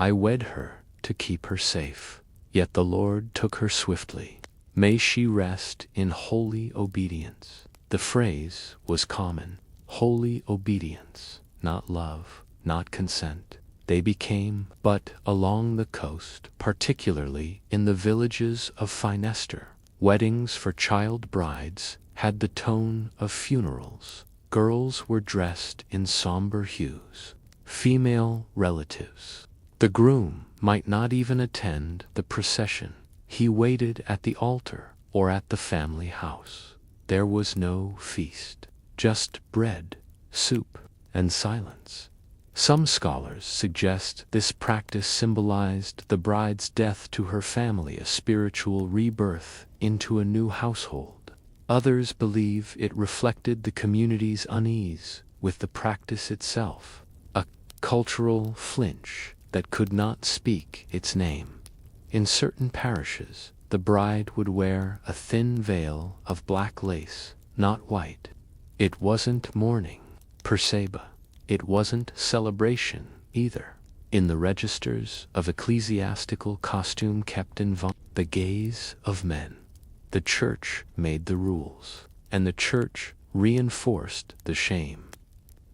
"I wed her to keep her safe, yet the Lord took her swiftly. May she rest in holy obedience." The phrase was common: holy obedience, not love, not consent, they became, but along the coast, particularly in the villages of Finester, weddings for child brides had the tone of funerals. Girls were dressed in somber hues. Female relatives. The groom might not even attend the procession. He waited at the altar or at the family house. There was no feast, just bread, soup, and silence. Some scholars suggest this practice symbolized the bride's death to her family, a spiritual rebirth into a new household. Others believe it reflected the community's unease with the practice itself, a cultural flinch that could not speak its name. In certain parishes, the bride would wear a thin veil of black lace, not white. It wasn't mourning, per se. It wasn't celebration either. In the registers of ecclesiastical costume kept in the gaze of men, the church made the rules, and the church reinforced the shame.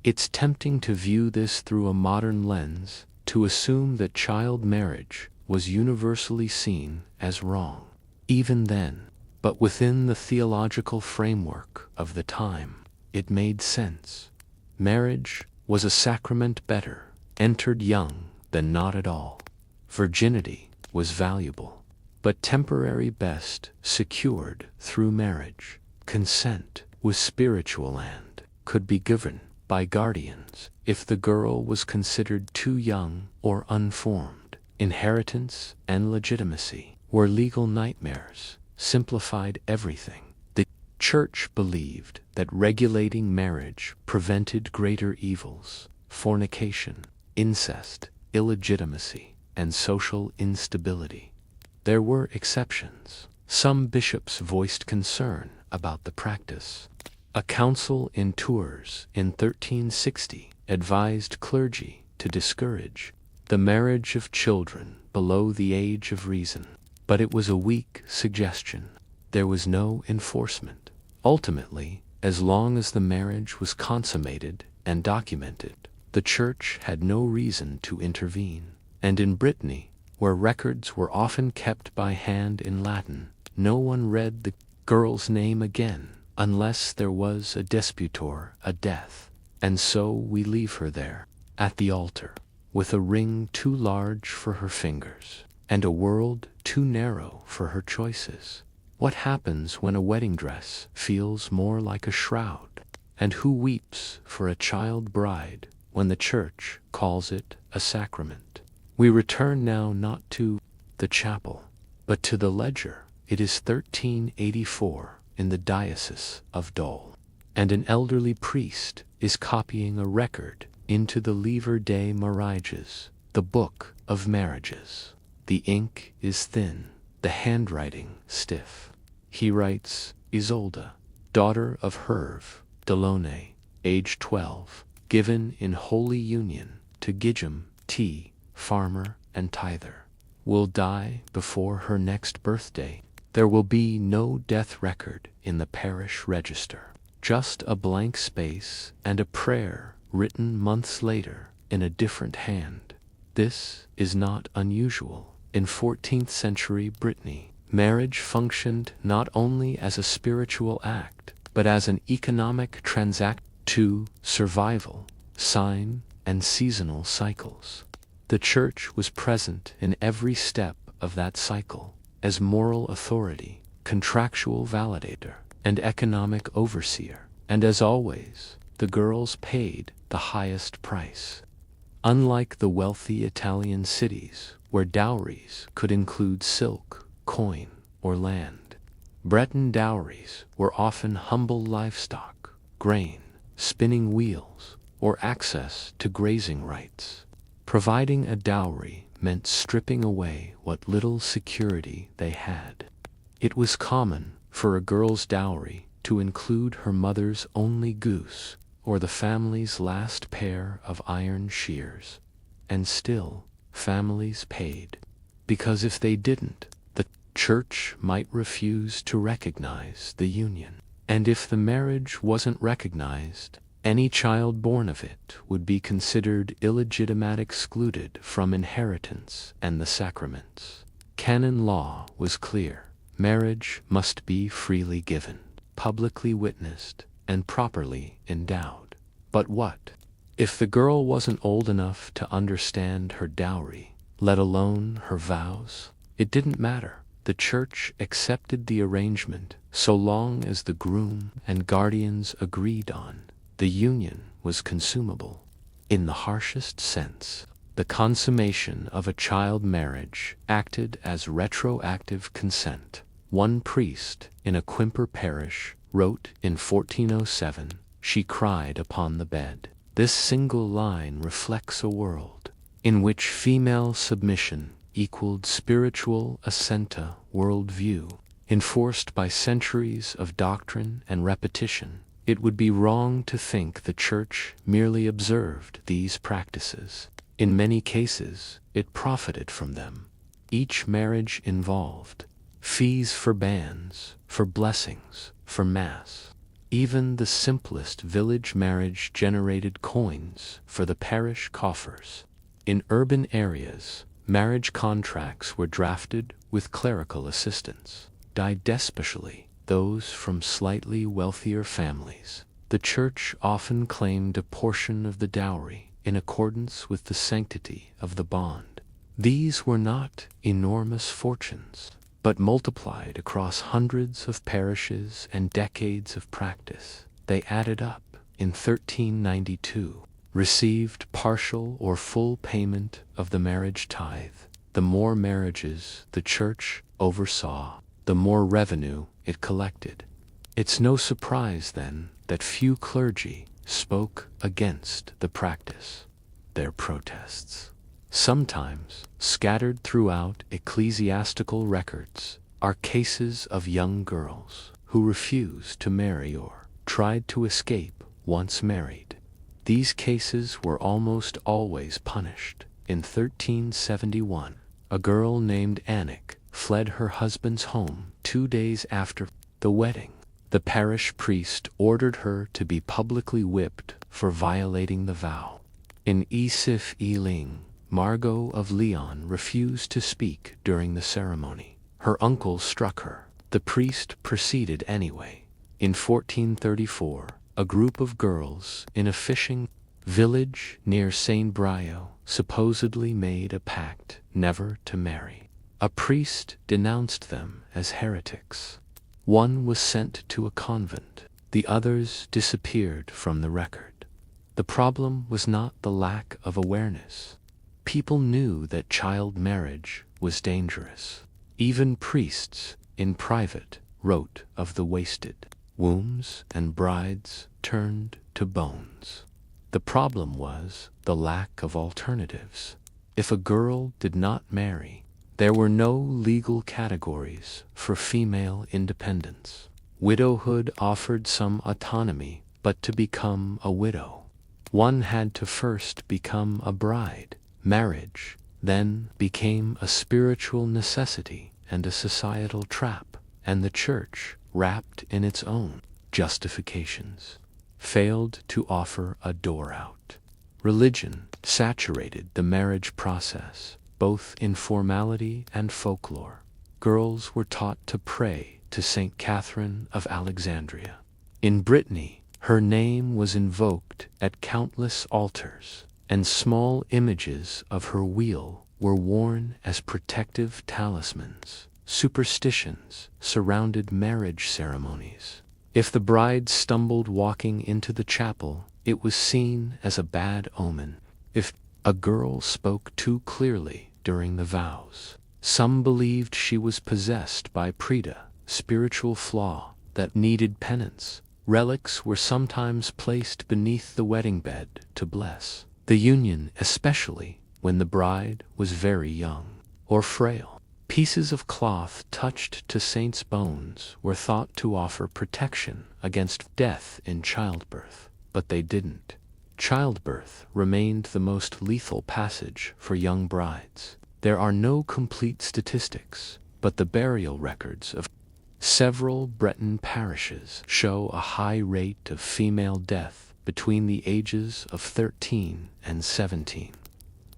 It's tempting to view this through a modern lens, to assume that child marriage was universally seen as wrong, even then. But within the theological framework of the time, it made sense. Marriage was a sacrament better entered young than not at all. Virginity was valuable, but temporary best secured through marriage. Consent was spiritual and could be given by guardians if the girl was considered too young or unformed. Inheritance and legitimacy were legal nightmares, simplified everything. The church believed that regulating marriage prevented greater evils: fornication, incest, illegitimacy, and social instability. There were exceptions. Some bishops voiced concern about the practice. A council in Tours in 1360 advised clergy to discourage the marriage of children below the age of reason, but it was a weak suggestion. There was no enforcement. Ultimately, as long as the marriage was consummated and documented, the church had no reason to intervene. And in Brittany, where records were often kept by hand in Latin, no one read the girl's name again unless there was a disputor, a death. And so we leave her there, at the altar, with a ring too large for her fingers, and a world too narrow for her choices. What happens when a wedding dress feels more like a shroud? And who weeps for a child bride when the church calls it a sacrament? We return now not to the chapel, but to the ledger. It is 1384 in the Diocese of Dole, and an elderly priest is copying a record into the Livre des Mariages, the Book of Marriages. The ink is thin, the handwriting stiff. He writes, Isolde, daughter of Herve Delaunay, age 12, given in holy union to Gijam T., farmer and tither, will die before her next birthday. There will be no death record in the parish register, just a blank space and a prayer written months later in a different hand. This is not unusual. In 14th century Brittany, marriage functioned not only as a spiritual act, but as an economic transaction to survival, sign, and seasonal cycles. The church was present in every step of that cycle, as moral authority, contractual validator, and economic overseer. And as always, the girls paid the highest price. Unlike the wealthy Italian cities, where dowries could include silk, coin, or land, Breton dowries were often humble livestock, grain, spinning wheels, or access to grazing rights. Providing a dowry meant stripping away what little security they had. It was common for a girl's dowry to include her mother's only goose or the family's last pair of iron shears. And still, families paid, because if they didn't, the church might refuse to recognize the union. And if the marriage wasn't recognized, Any child born of it would be considered illegitimate, excluded from inheritance and the sacraments. Canon law was clear. Marriage must be freely given, publicly witnessed, and properly endowed. But what if the girl wasn't old enough to understand her dowry, let alone her vows? It didn't matter. The church accepted the arrangement so long as the groom and guardians agreed on. The union was consumable. In the harshest sense, the consummation of a child marriage acted as retroactive consent. One priest in a Quimper parish wrote in 1407, "She cried upon the bed." This single line reflects a world in which female submission equaled spiritual assenta worldview, enforced by centuries of doctrine and repetition. It would be wrong to think the Church merely observed these practices. In many cases, it profited from them. Each marriage involved fees for banns, for blessings, for mass. Even the simplest village marriage generated coins for the parish coffers. In urban areas, marriage contracts were drafted with clerical assistance, especially those from slightly wealthier families. The church often claimed a portion of the dowry in accordance with the sanctity of the bond. These were not enormous fortunes, but multiplied across hundreds of parishes and decades of practice, they added up. In 1392, received partial or full payment of the marriage tithe. The more marriages the church oversaw, the more revenue it collected. It's no surprise, then, that few clergy spoke against the practice. Their protests, sometimes scattered throughout ecclesiastical records, are cases of young girls who refused to marry or tried to escape once married. These cases were almost always punished. In 1371, a girl named Annick fled her husband's home 2 days after the wedding. The parish priest ordered her to be publicly whipped for violating the vow. In Esif Eling, Margot of Leon refused to speak during the ceremony. Her uncle struck her. The priest proceeded anyway. In 1434, a group of girls in a fishing village near Saint-Brieuc supposedly made a pact never to marry. A priest denounced them as heretics. One was sent to a convent. The others disappeared from the record. The problem was not the lack of awareness. People knew that child marriage was dangerous. Even priests, in private, wrote of the wasted wombs and brides turned to bones. The problem was the lack of alternatives. If a girl did not marry, there were no legal categories for female independence. Widowhood offered some autonomy, but to become a widow, one had to first become a bride. Marriage then became a spiritual necessity and a societal trap, and the church, wrapped in its own justifications, failed to offer a door out. Religion saturated the marriage process, both in formality and folklore. Girls were taught to pray to Saint Catherine of Alexandria. In Brittany, her name was invoked at countless altars, and small images of her wheel were worn as protective talismans. Superstitions surrounded marriage ceremonies. If the bride stumbled walking into the chapel, it was seen as a bad omen. If a girl spoke too clearly during the vows, some believed she was possessed by preda, spiritual flaw that needed penance. Relics were sometimes placed beneath the wedding bed to bless the union, especially when the bride was very young or frail. Pieces of cloth touched to saints' bones were thought to offer protection against death in childbirth, but they didn't. Childbirth remained the most lethal passage for young brides. There are no complete statistics, but the burial records of several Breton parishes show a high rate of female death between the ages of 13 and 17.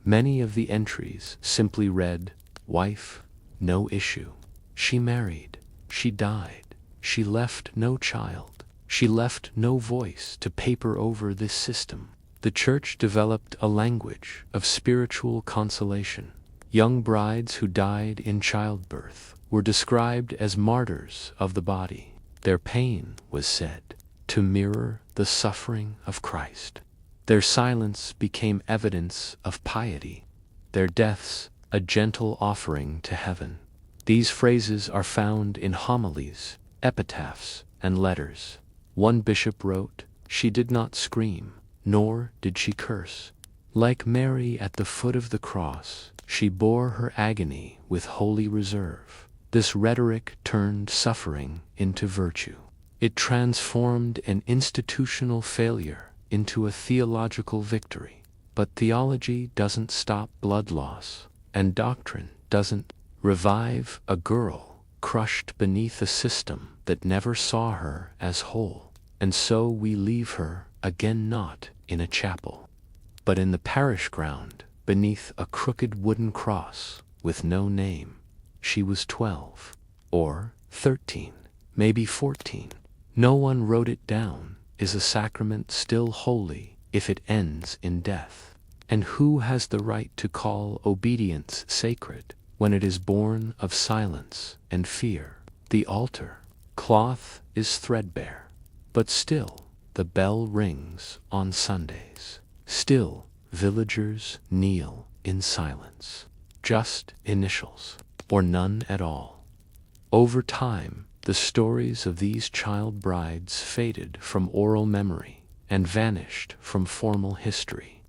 Many of the entries simply read, "Wife, no issue. She married. She died. She left no child. She left no voice to paper over this system." The church developed a language of spiritual consolation. Young brides who died in childbirth were described as martyrs of the body. Their pain was said to mirror the suffering of Christ. Their silence became evidence of piety. Their deaths a gentle offering to heaven. These phrases are found in homilies, epitaphs, and letters. One bishop wrote, "She did not scream, nor did she curse. Like Mary at the foot of the cross, she bore her agony with holy reserve." This rhetoric turned suffering into virtue. It transformed an institutional failure into a theological victory. But theology doesn't stop blood loss, and doctrine doesn't revive a girl crushed beneath a system that never saw her as whole. And so we leave her again, not in a chapel, but in the parish ground, beneath a crooked wooden cross with no name. She was 12, or 13, maybe 14. No one wrote it down. Is a sacrament still holy if it ends in death? And who has the right to call obedience sacred when it is born of silence and fear? The altar cloth is threadbare, but still the bell rings on Sundays. Still villagers kneel in silence. Just initials, or none at all. Over time, the stories of these child brides faded from oral memory and vanished from formal history.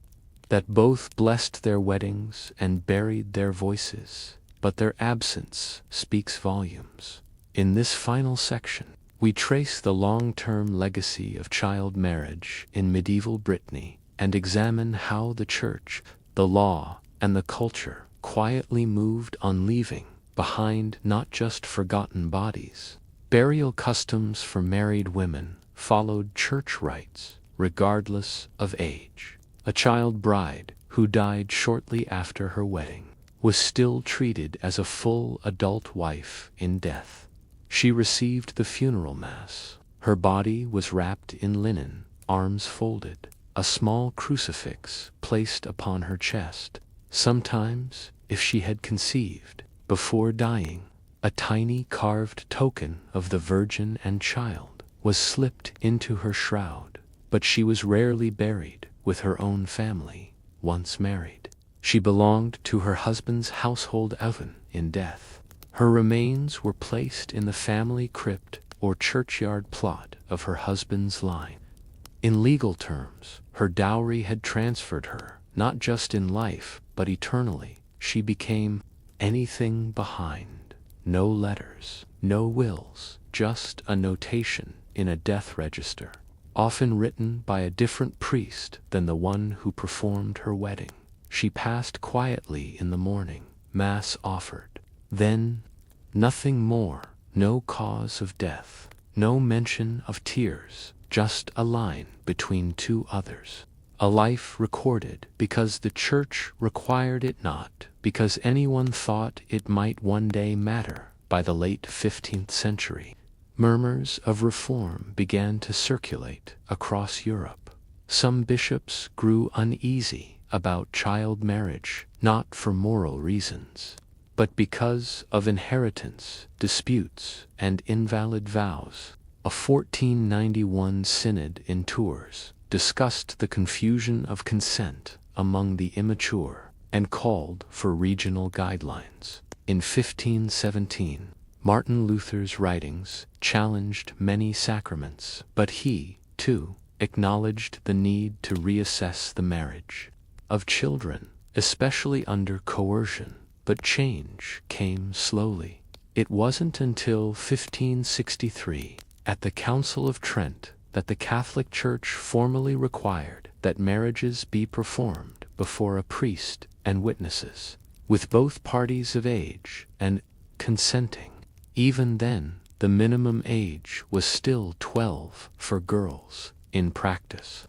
That both blessed their weddings and buried their voices, but their absence speaks volumes. In this final section, we trace the long-term legacy of child marriage in medieval Brittany and examine how the church, the law, and the culture quietly moved on, leaving behind not just forgotten bodies. Burial customs for married women followed church rites, regardless of age. A child bride who died shortly after her wedding was still treated as a full adult wife in death. She received the funeral mass. Her body was wrapped in linen, arms folded, a small crucifix placed upon her chest. Sometimes, if she had conceived before dying, a tiny carved token of the Virgin and Child was slipped into her shroud. But she was rarely buried with her own family. Once married, she belonged to her husband's household even in death. Her remains were placed in the family crypt or churchyard plot of her husband's line. In legal terms, her dowry had transferred her, not just in life, but eternally. She became anything behind. No letters, no wills, just a notation in a death register, often written by a different priest than the one who performed her wedding. She passed quietly in the morning, mass offered. Then, nothing more, no cause of death, no mention of tears, just a line between two others. A life recorded because the church required it, not because anyone thought it might one day matter. By the late 15th century, murmurs of reform began to circulate across Europe. Some bishops grew uneasy about child marriage, not for moral reasons, but because of inheritance disputes and invalid vows. A 1491 synod in Tours discussed the confusion of consent among the immature and called for regional guidelines. In 1517, Martin Luther's writings challenged many sacraments, but he, too, acknowledged the need to reassess the marriage of children, especially under coercion. But change came slowly. It wasn't until 1563, at the Council of Trent, that the Catholic Church formally required that marriages be performed before a priest and witnesses, with both parties of age and consenting. Even then, the minimum age was still 12 for girls. In practice,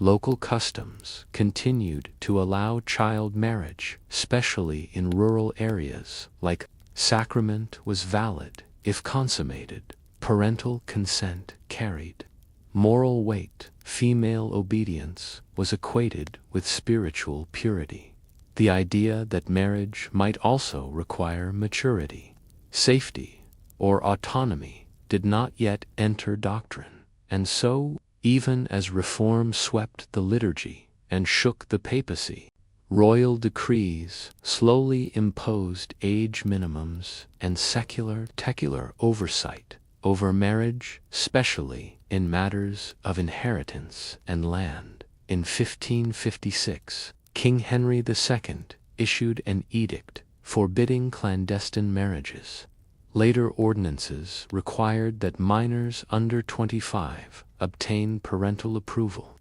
local customs continued to allow child marriage, especially in rural areas, like sacrament was valid if consummated, parental consent carried. Moral weight, female obedience was equated with spiritual purity. The idea that marriage might also require maturity, safety, or autonomy did not yet enter doctrine, and so, even as reform swept the liturgy and shook the papacy, royal decrees slowly imposed age minimums and secular oversight over marriage, especially in matters of inheritance and land. In 1556, King Henry II issued an edict forbidding clandestine marriages. Later ordinances required that minors under 25 obtain parental approval.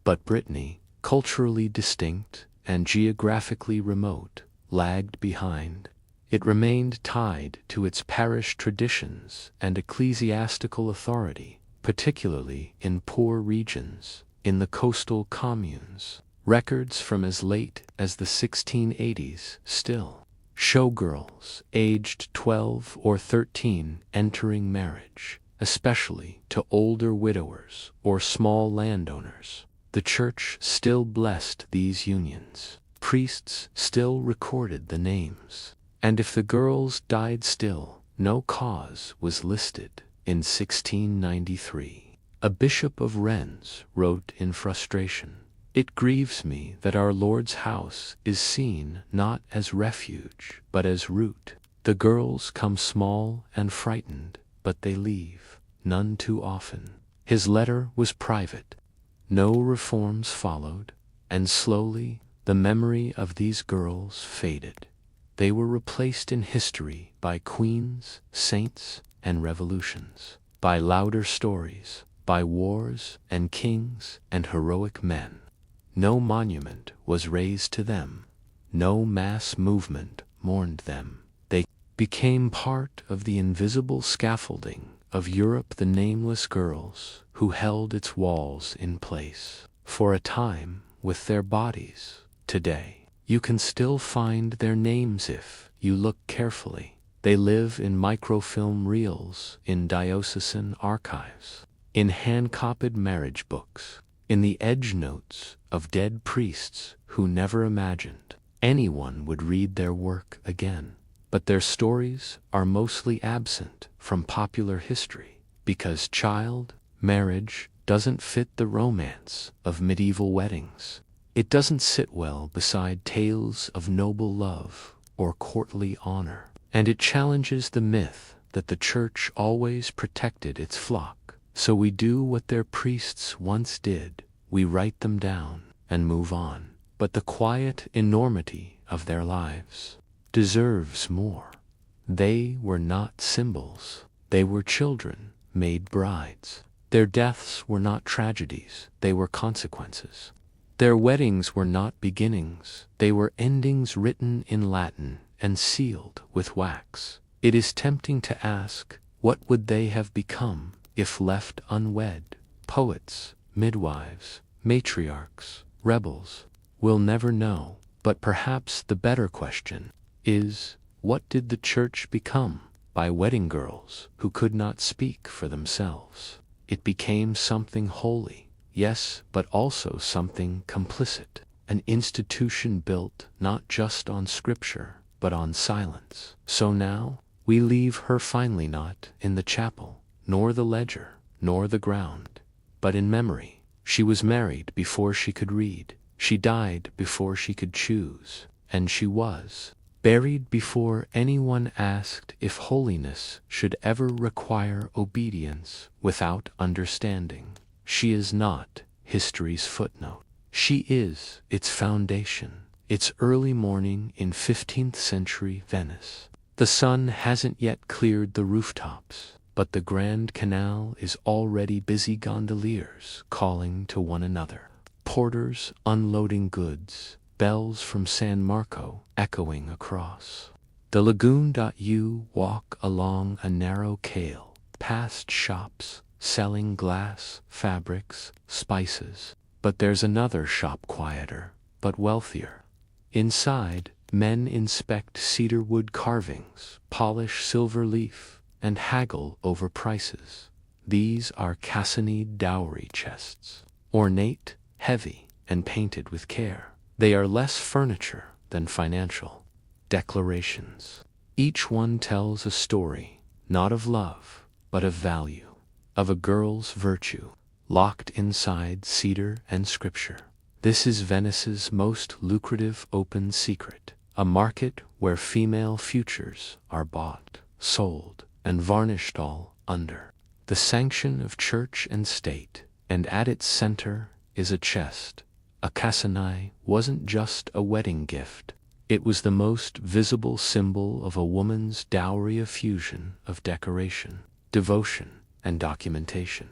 But Brittany, culturally distinct and geographically remote, lagged behind. It remained tied to its parish traditions and ecclesiastical authority, particularly in poor regions. In the coastal communes, records from as late as the 1680s still show girls aged 12 or 13 entering marriage, especially to older widowers or small landowners. The church still blessed these unions. Priests still recorded the names. And if the girls died still, no cause was listed. In 1693, a bishop of Rennes wrote in frustration, "It grieves me that our Lord's house is seen not as refuge, but as root. The girls come small and frightened, but they leave, none too often." His letter was private. No reforms followed, and slowly the memory of these girls faded. They were replaced in history by queens, saints, and revolutions, by louder stories, by wars and kings and heroic men. No monument was raised to them. No mass movement mourned them. They became part of the invisible scaffolding of Europe, the nameless girls who held its walls in place. For a time, with their bodies. Today, you can still find their names if you look carefully. They live in microfilm reels, in diocesan archives, in hand-copied marriage books, in the edge notes of dead priests who never imagined anyone would read their work again. But their stories are mostly absent from popular history because child marriage doesn't fit the romance of medieval weddings. It doesn't sit well beside tales of noble love or courtly honor, and it challenges the myth that the church always protected its flock. So we do what their priests once did. We write them down and move on. But the quiet enormity of their lives deserves more. They were not symbols. They were children made brides. Their deaths were not tragedies. They were consequences. Their weddings were not beginnings. They were endings written in Latin and sealed with wax. It is tempting to ask, what would they have become if left unwed? Poets, midwives, matriarchs, rebels. We'll never know, but perhaps the better question is, what did the church become by wedding girls who could not speak for themselves? It became something holy, yes, but also something complicit, an institution built not just on scripture, but on silence. So now, we leave her finally not in the chapel, nor the ledger, nor the ground, but in memory. She was married before she could read. She died before she could choose, and she was buried before anyone asked if holiness should ever require obedience without understanding. She is not history's footnote. She is its foundation, its early morning in 15th century Venice. The sun hasn't yet cleared the rooftops, but the Grand Canal is already busy, gondoliers calling to one another, porters unloading goods, bells from San Marco echoing across the lagoon. You walk along a narrow quay, past shops selling glass, fabrics, spices, But there's another shop quieter, but wealthier. Inside, men inspect cedarwood carvings, polish silver leaf, and haggle over prices. These are Cassinide dowry chests, ornate, heavy, and painted with care. They are less furniture than financial declarations. Each one tells a story, not of love, but of value, of a girl's virtue, locked inside cedar and scripture. This is Venice's most lucrative open secret, a market where female futures are bought, sold, and varnished all under the sanction of church and state, and at its center is a chest. A Cassinide wasn't just a wedding gift. It was the most visible symbol of a woman's dowry, a fusion of decoration, devotion, and documentation.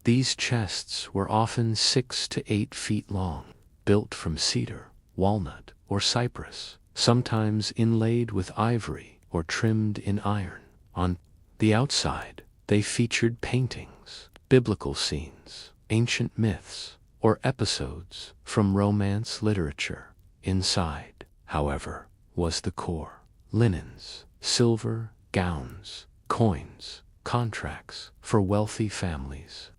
These chests were often 6 to 8 feet long, built from cedar, walnut, or cypress, sometimes inlaid with ivory or trimmed in iron. On the outside, they featured paintings, biblical scenes, ancient myths, or episodes from romance literature. Inside, however, was the core: linens, silver, gowns, coins, contracts for wealthy families.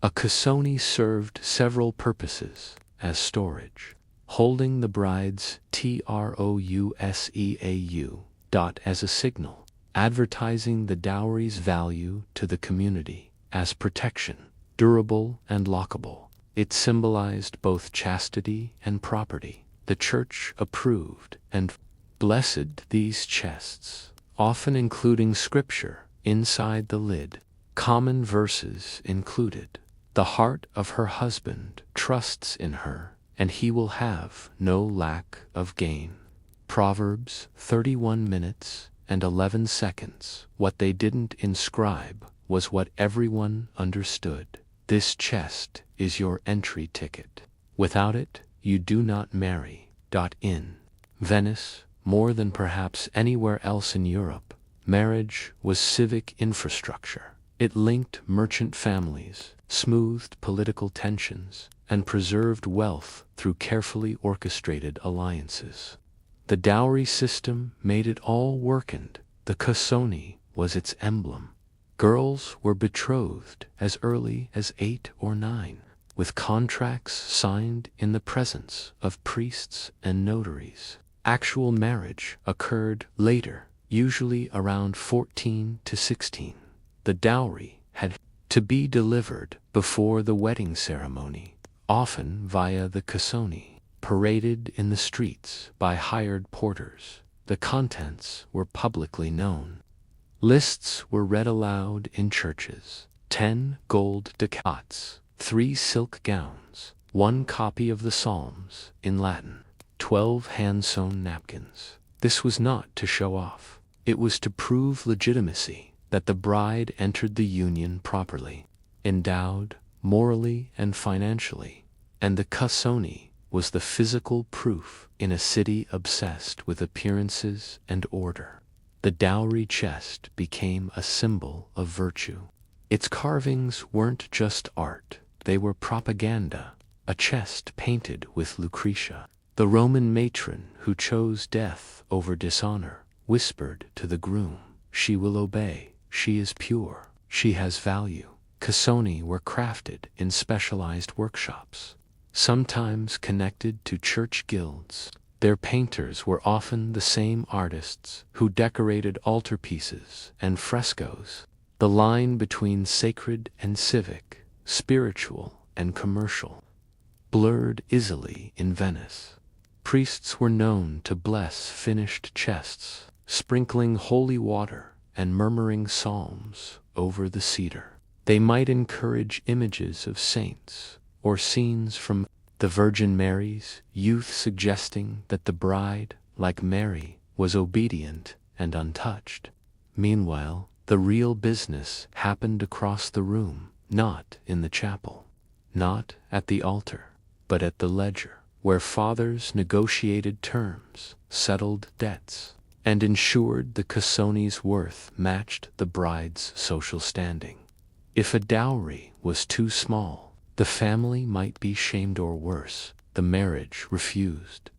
A cassone served several purposes as storage, holding the bride's trouseau dot as a signal, advertising the dowry's value to the community as protection, durable and lockable. It symbolized both chastity and property. The church approved and blessed these chests, often including scripture inside the lid. Common verses included: "The heart of her husband trusts in her, and he will have no lack of gain." Proverbs 31 minutes and 11 seconds. What they didn't inscribe was what everyone understood: this chest is your entry ticket. Without it, you do not marry. In Venice, more than perhaps anywhere else in Europe, marriage was civic infrastructure. It linked merchant families, smoothed political tensions, and preserved wealth through carefully orchestrated alliances. The dowry system made it all work, and the cassone was its emblem. Girls were betrothed as early as 8 or 9, with contracts signed in the presence of priests and notaries. Actual marriage occurred later, usually around 14 to 16. The dowry had to be delivered before the wedding ceremony, often via the cassone, paraded in the streets by hired porters. The contents were publicly known. Lists were read aloud in churches: 10 gold ducats, 3 silk gowns, 1 copy of the Psalms in Latin, 12 hand-sewn napkins. This was not to show off. It was to prove legitimacy, that the bride entered the union properly, endowed morally and financially, and the cassone was the physical proof in a city obsessed with appearances and order. The dowry chest became a symbol of virtue. Its carvings weren't just art, they were propaganda. A chest painted with Lucretia, the Roman matron who chose death over dishonor, whispered to the groom, "She will obey, she is pure, she has value." Cassoni were crafted in specialized workshops, sometimes connected to church guilds. Their painters were often the same artists who decorated altarpieces and frescoes. The line between sacred and civic, spiritual and commercial, blurred easily in Venice. Priests were known to bless finished chests, sprinkling holy water and murmuring psalms over the cedar. They might encourage images of saints or scenes from the Virgin Mary's youth, suggesting that the bride, like Mary, was obedient and untouched. Meanwhile, the real business happened across the room, not in the chapel, not at the altar, but at the ledger, where fathers negotiated terms, settled debts, and ensured the cassone's worth matched the bride's social standing. If a dowry was too small, The family might be shamed or worse, the marriage refused.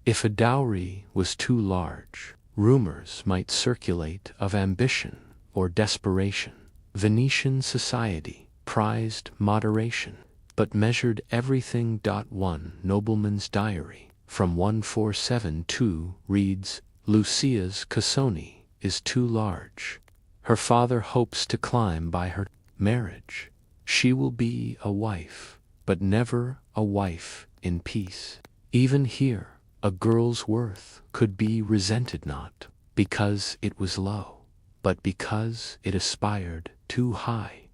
If a dowry was too large, rumors might circulate of ambition or desperation. Venetian society prized moderation, but measured everything. One nobleman's diary from 1472 reads, Lucia's Cassoni is too large. Her father hopes to climb by her marriage. She will be a wife, but never a wife in peace. Even here, a girl's worth could be resented not because it was low, but because it aspired too high.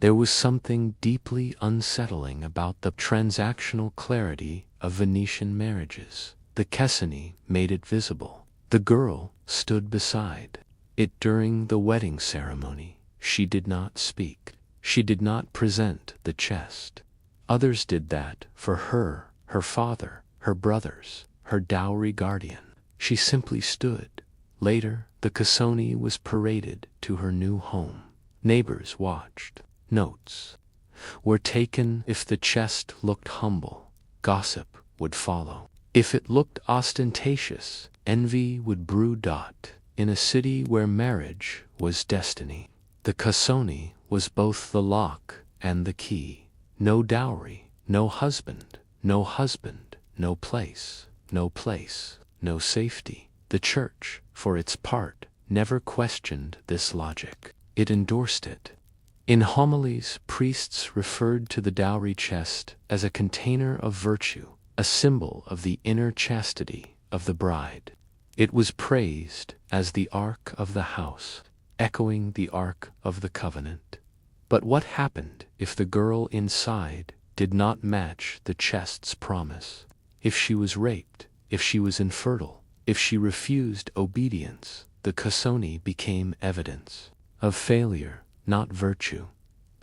There was something deeply unsettling about the transactional clarity of Venetian marriages. The Cassoni made it visible. The girl stood beside it during the wedding ceremony. She did not speak. She did not present the chest. Others did that for her, her father, her brothers, her dowry guardian. She simply stood. Later, the Cassoni was paraded to her new home. Neighbors watched. Notes were taken. If the chest looked humble, gossip would follow. If it looked ostentatious, envy would brew. In a city where marriage was destiny, the Cassoni was both the lock and the key. No dowry, no husband, no husband, no place, no place, no safety. The Church, for its part, never questioned this logic. It endorsed it. In homilies, priests referred to the dowry chest as a container of virtue, a symbol of the inner chastity of the bride. It was praised as the Ark of the house, echoing the Ark of the Covenant. But what happened if the girl inside did not match the chest's promise? If she was raped, if she was infertile, if she refused obedience, the Cassoni became evidence of failure, not virtue.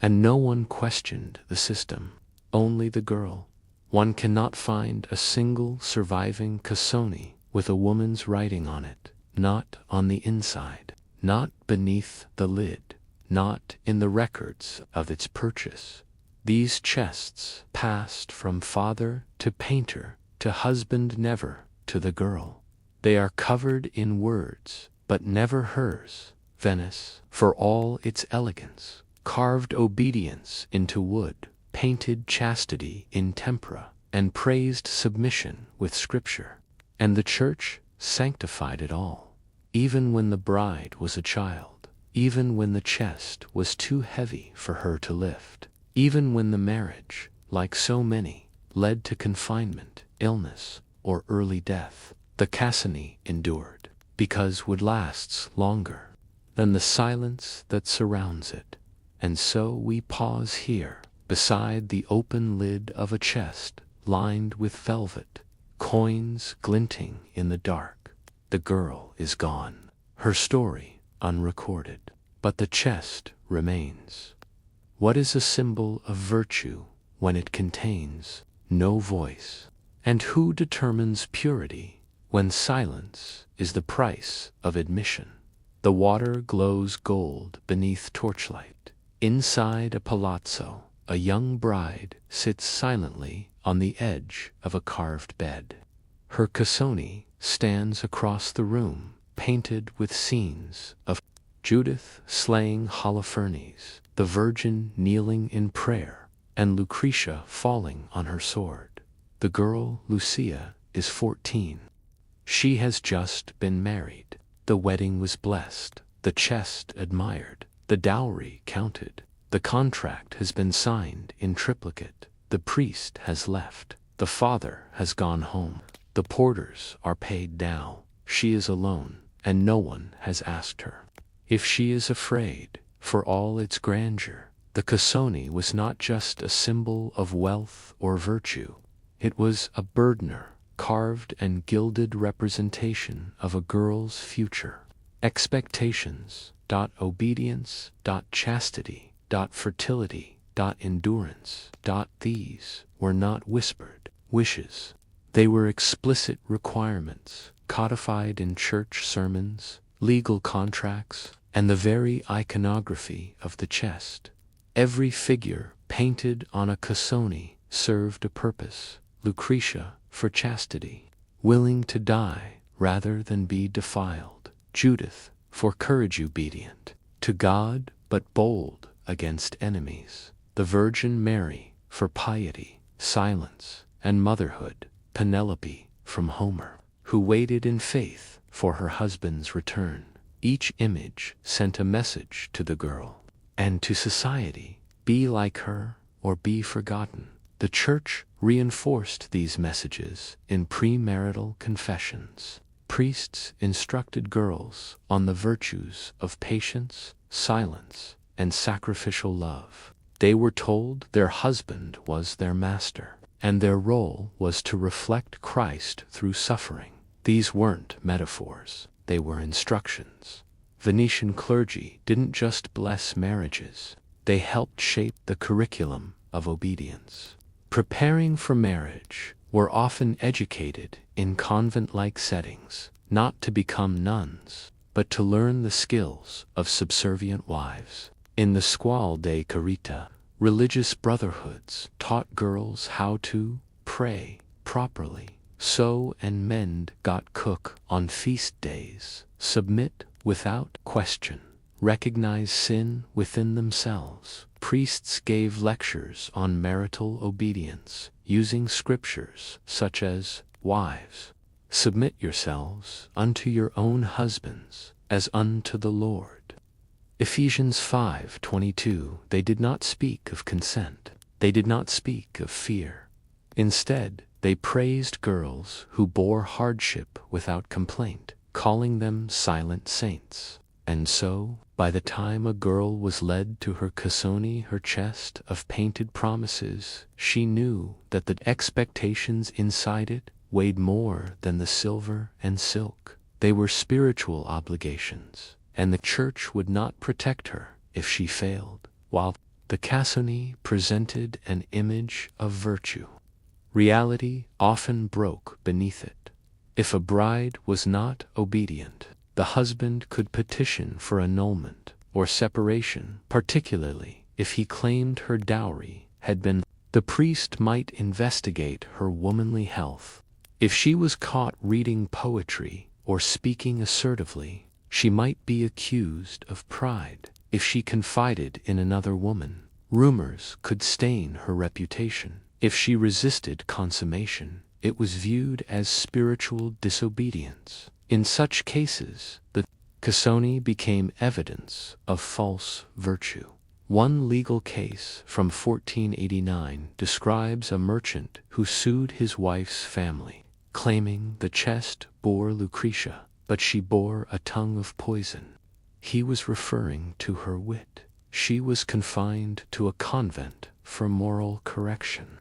And no one questioned the system, only the girl. One cannot find a single surviving Cassoni with a woman's writing on it, not on the inside, not beneath the lid, not in the records of its purchase. These chests passed from father to painter to husband, never to the girl. They are covered in words, but never hers. Venice, for all its elegance, carved obedience into wood, painted chastity in tempera, and praised submission with scripture. And the Church sanctified it all, even when the bride was a child, even when the chest was too heavy for her to lift, even when the marriage, like so many, led to confinement, illness, or early death. The Cassoni endured, because wood lasts longer than the silence that surrounds it. And so we pause here, beside the open lid of a chest lined with velvet, coins glinting in the dark. The girl is gone, her story unrecorded, but the chest remains. What is a symbol of virtue when it contains no voice? And who determines purity when silence is the price of admission? The water glows gold beneath torchlight. Inside a palazzo, a young bride sits silently on the edge of a carved bed. Her Cassoni stands across the room, painted with scenes of Judith slaying Holofernes, the Virgin kneeling in prayer, and Lucretia falling on her sword. The girl, Lucia, is 14. She has just been married. The wedding was blessed, the chest admired, the dowry counted. The contract has been signed in triplicate. The priest has left. The father has gone home. The porters are paid now. She is alone, and no one has asked her if she is afraid. For all its grandeur, the Cassoni was not just a symbol of wealth or virtue. It was a burdener, carved and gilded representation of a girl's future. Expectations, obedience, chastity, fertility, endurance, these were not whispered wishes. They were explicit requirements, codified in church sermons, legal contracts, and the very iconography of the chest. Every figure painted on a cassone served a purpose. Lucretia, for chastity, willing to die rather than be defiled. Judith, for courage obedient to God but bold against enemies. The Virgin Mary, for piety, silence, and motherhood. Penelope, from Homer, who waited in faith for her husband's return. Each image sent a message to the girl and to society: be like her or be forgotten. The Church reinforced these messages in premarital confessions. Priests instructed girls on the virtues of patience, silence, and sacrificial love. They were told their husband was their master, and their role was to reflect Christ through suffering. These weren't metaphors, they were instructions. Venetian clergy didn't just bless marriages, they helped shape the curriculum of obedience. Preparing for marriage were often educated in convent-like settings, not to become nuns, but to learn the skills of subservient wives. In the Scuole de Carita, religious brotherhoods taught girls how to pray properly, sew and mend, cook on feast days, submit without question, recognize sin within themselves. Priests gave lectures on marital obedience, using scriptures such as, "Wives, submit yourselves unto your own husbands, as unto the Lord." Ephesians 5:22. They did not speak of consent. They did not speak of fear. Instead, they praised girls who bore hardship without complaint, calling them silent saints. And so, by the time a girl was led to her cassone, her chest of painted promises, she knew that the expectations inside it weighed more than the silver and silk. They were spiritual obligations, and the Church would not protect her if she failed. While the cassone presented an image of virtue, reality often broke beneath it. If a bride was not obedient, the husband could petition for annulment or separation, particularly if he claimed her dowry had been. The priest might investigate her womanly health. If she was caught reading poetry or speaking assertively, she might be accused of pride. If she confided in another woman, rumors could stain her reputation. If she resisted consummation, it was viewed as spiritual disobedience. In such cases, the cassone became evidence of false virtue. One legal case from 1489 describes a merchant who sued his wife's family, claiming the chest bore Lucretia, but she bore a tongue of poison. He was referring to her wit. She was confined to a convent for moral correction.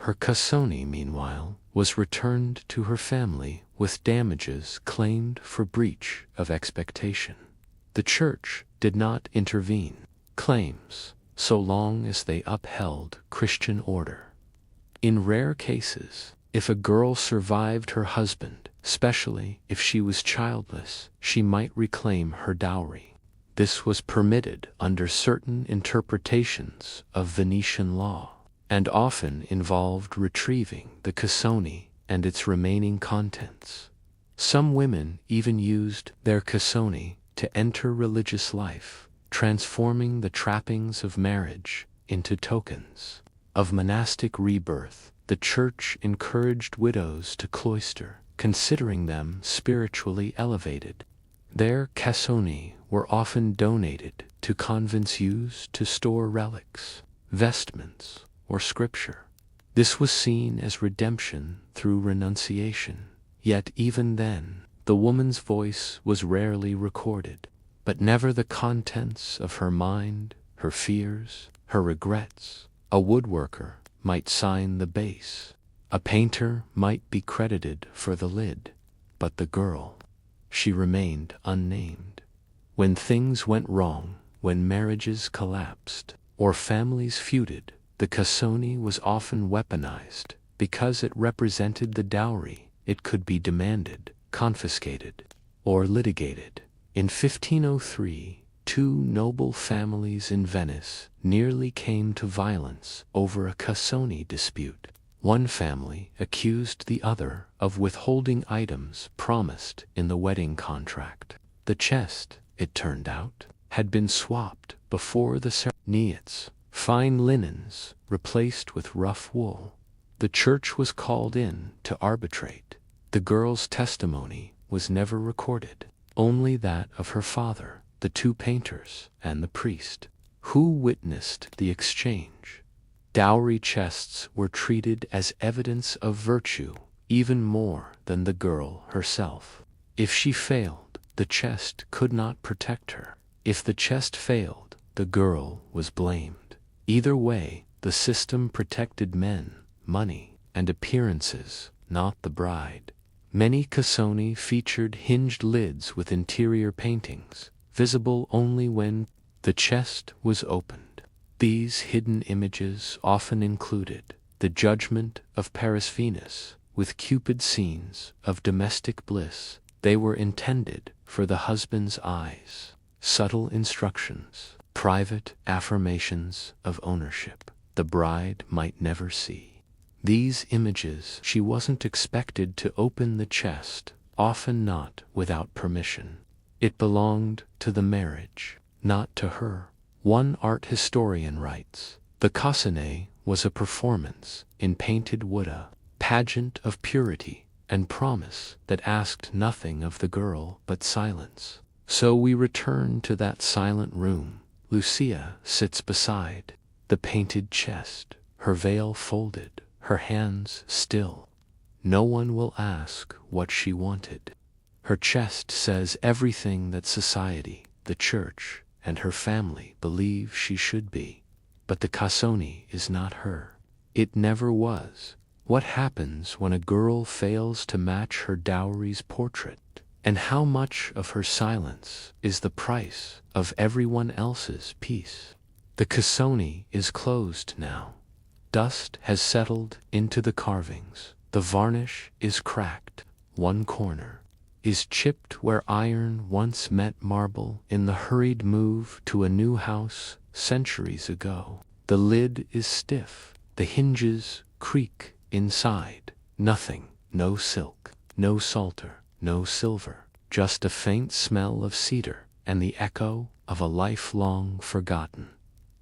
Her cassone, meanwhile, was returned to her family with damages claimed for breach of expectation. The Church did not intervene claims so long as they upheld Christian order. In rare cases, if a girl survived her husband, especially if she was childless, she might reclaim her dowry. This was permitted under certain interpretations of Venetian law, and often involved retrieving the cassone and its remaining contents. Some women even used their cassone to enter religious life, transforming the trappings of marriage into tokens of monastic rebirth. The Church encouraged widows to cloister, considering them spiritually elevated. Their cassone were often donated to convents used to store relics, vestments, or scripture. This was seen as redemption through renunciation. Yet even then, the woman's voice was rarely recorded, but never the contents of her mind, her fears, her regrets. A woodworker might sign the base. A painter might be credited for the lid. But the girl, she remained unnamed. When things went wrong, when marriages collapsed, or families feuded, the cassone was often weaponized. Because it represented the dowry, it could be demanded, confiscated, or litigated. In 1503, two noble families in Venice nearly came to violence over a Cassoni dispute. One family accused the other of withholding items promised in the wedding contract. The chest, it turned out, had been swapped before the ceremony. Fine linens replaced with rough wool. The church was called in to arbitrate. The girl's testimony was never recorded, only that of her father, the two painters, and the priest, who witnessed the exchange. Dowry chests were treated as evidence of virtue even more than the girl herself. If she failed, the chest could not protect her. If the chest failed, the girl was blamed. Either way, the system protected men, money, and appearances, not the bride. Many Cassoni featured hinged lids with interior paintings, visible only when the chest was opened. These hidden images often included the Judgment of Paris Venus, with Cupid scenes of domestic bliss. They were intended for the husband's eyes, subtle instructions, private affirmations of ownership the bride might never see. These images she wasn't expected to open the chest, often not without permission. It belonged to the marriage, not to her. One art historian writes, "The Cassone was a performance in painted wood, a pageant of purity and promise that asked nothing of the girl but silence." So we return to that silent room. Lucia sits beside the painted chest, her veil folded, her hands still. No one will ask what she wanted. Her chest says everything that society, the church, and her family believe she should be. But the Cassoni is not her. It never was. What happens when a girl fails to match her dowry's portrait? And how much of her silence is the price of everyone else's peace? The Cassoni is closed now. Dust has settled into the carvings. The varnish is cracked. One corner is chipped where iron once met marble in the hurried move to a new house centuries ago. The lid is stiff. The hinges creak inside. Nothing, no silk, no salter, no silver, just a faint smell of cedar and the echo of a life long forgotten.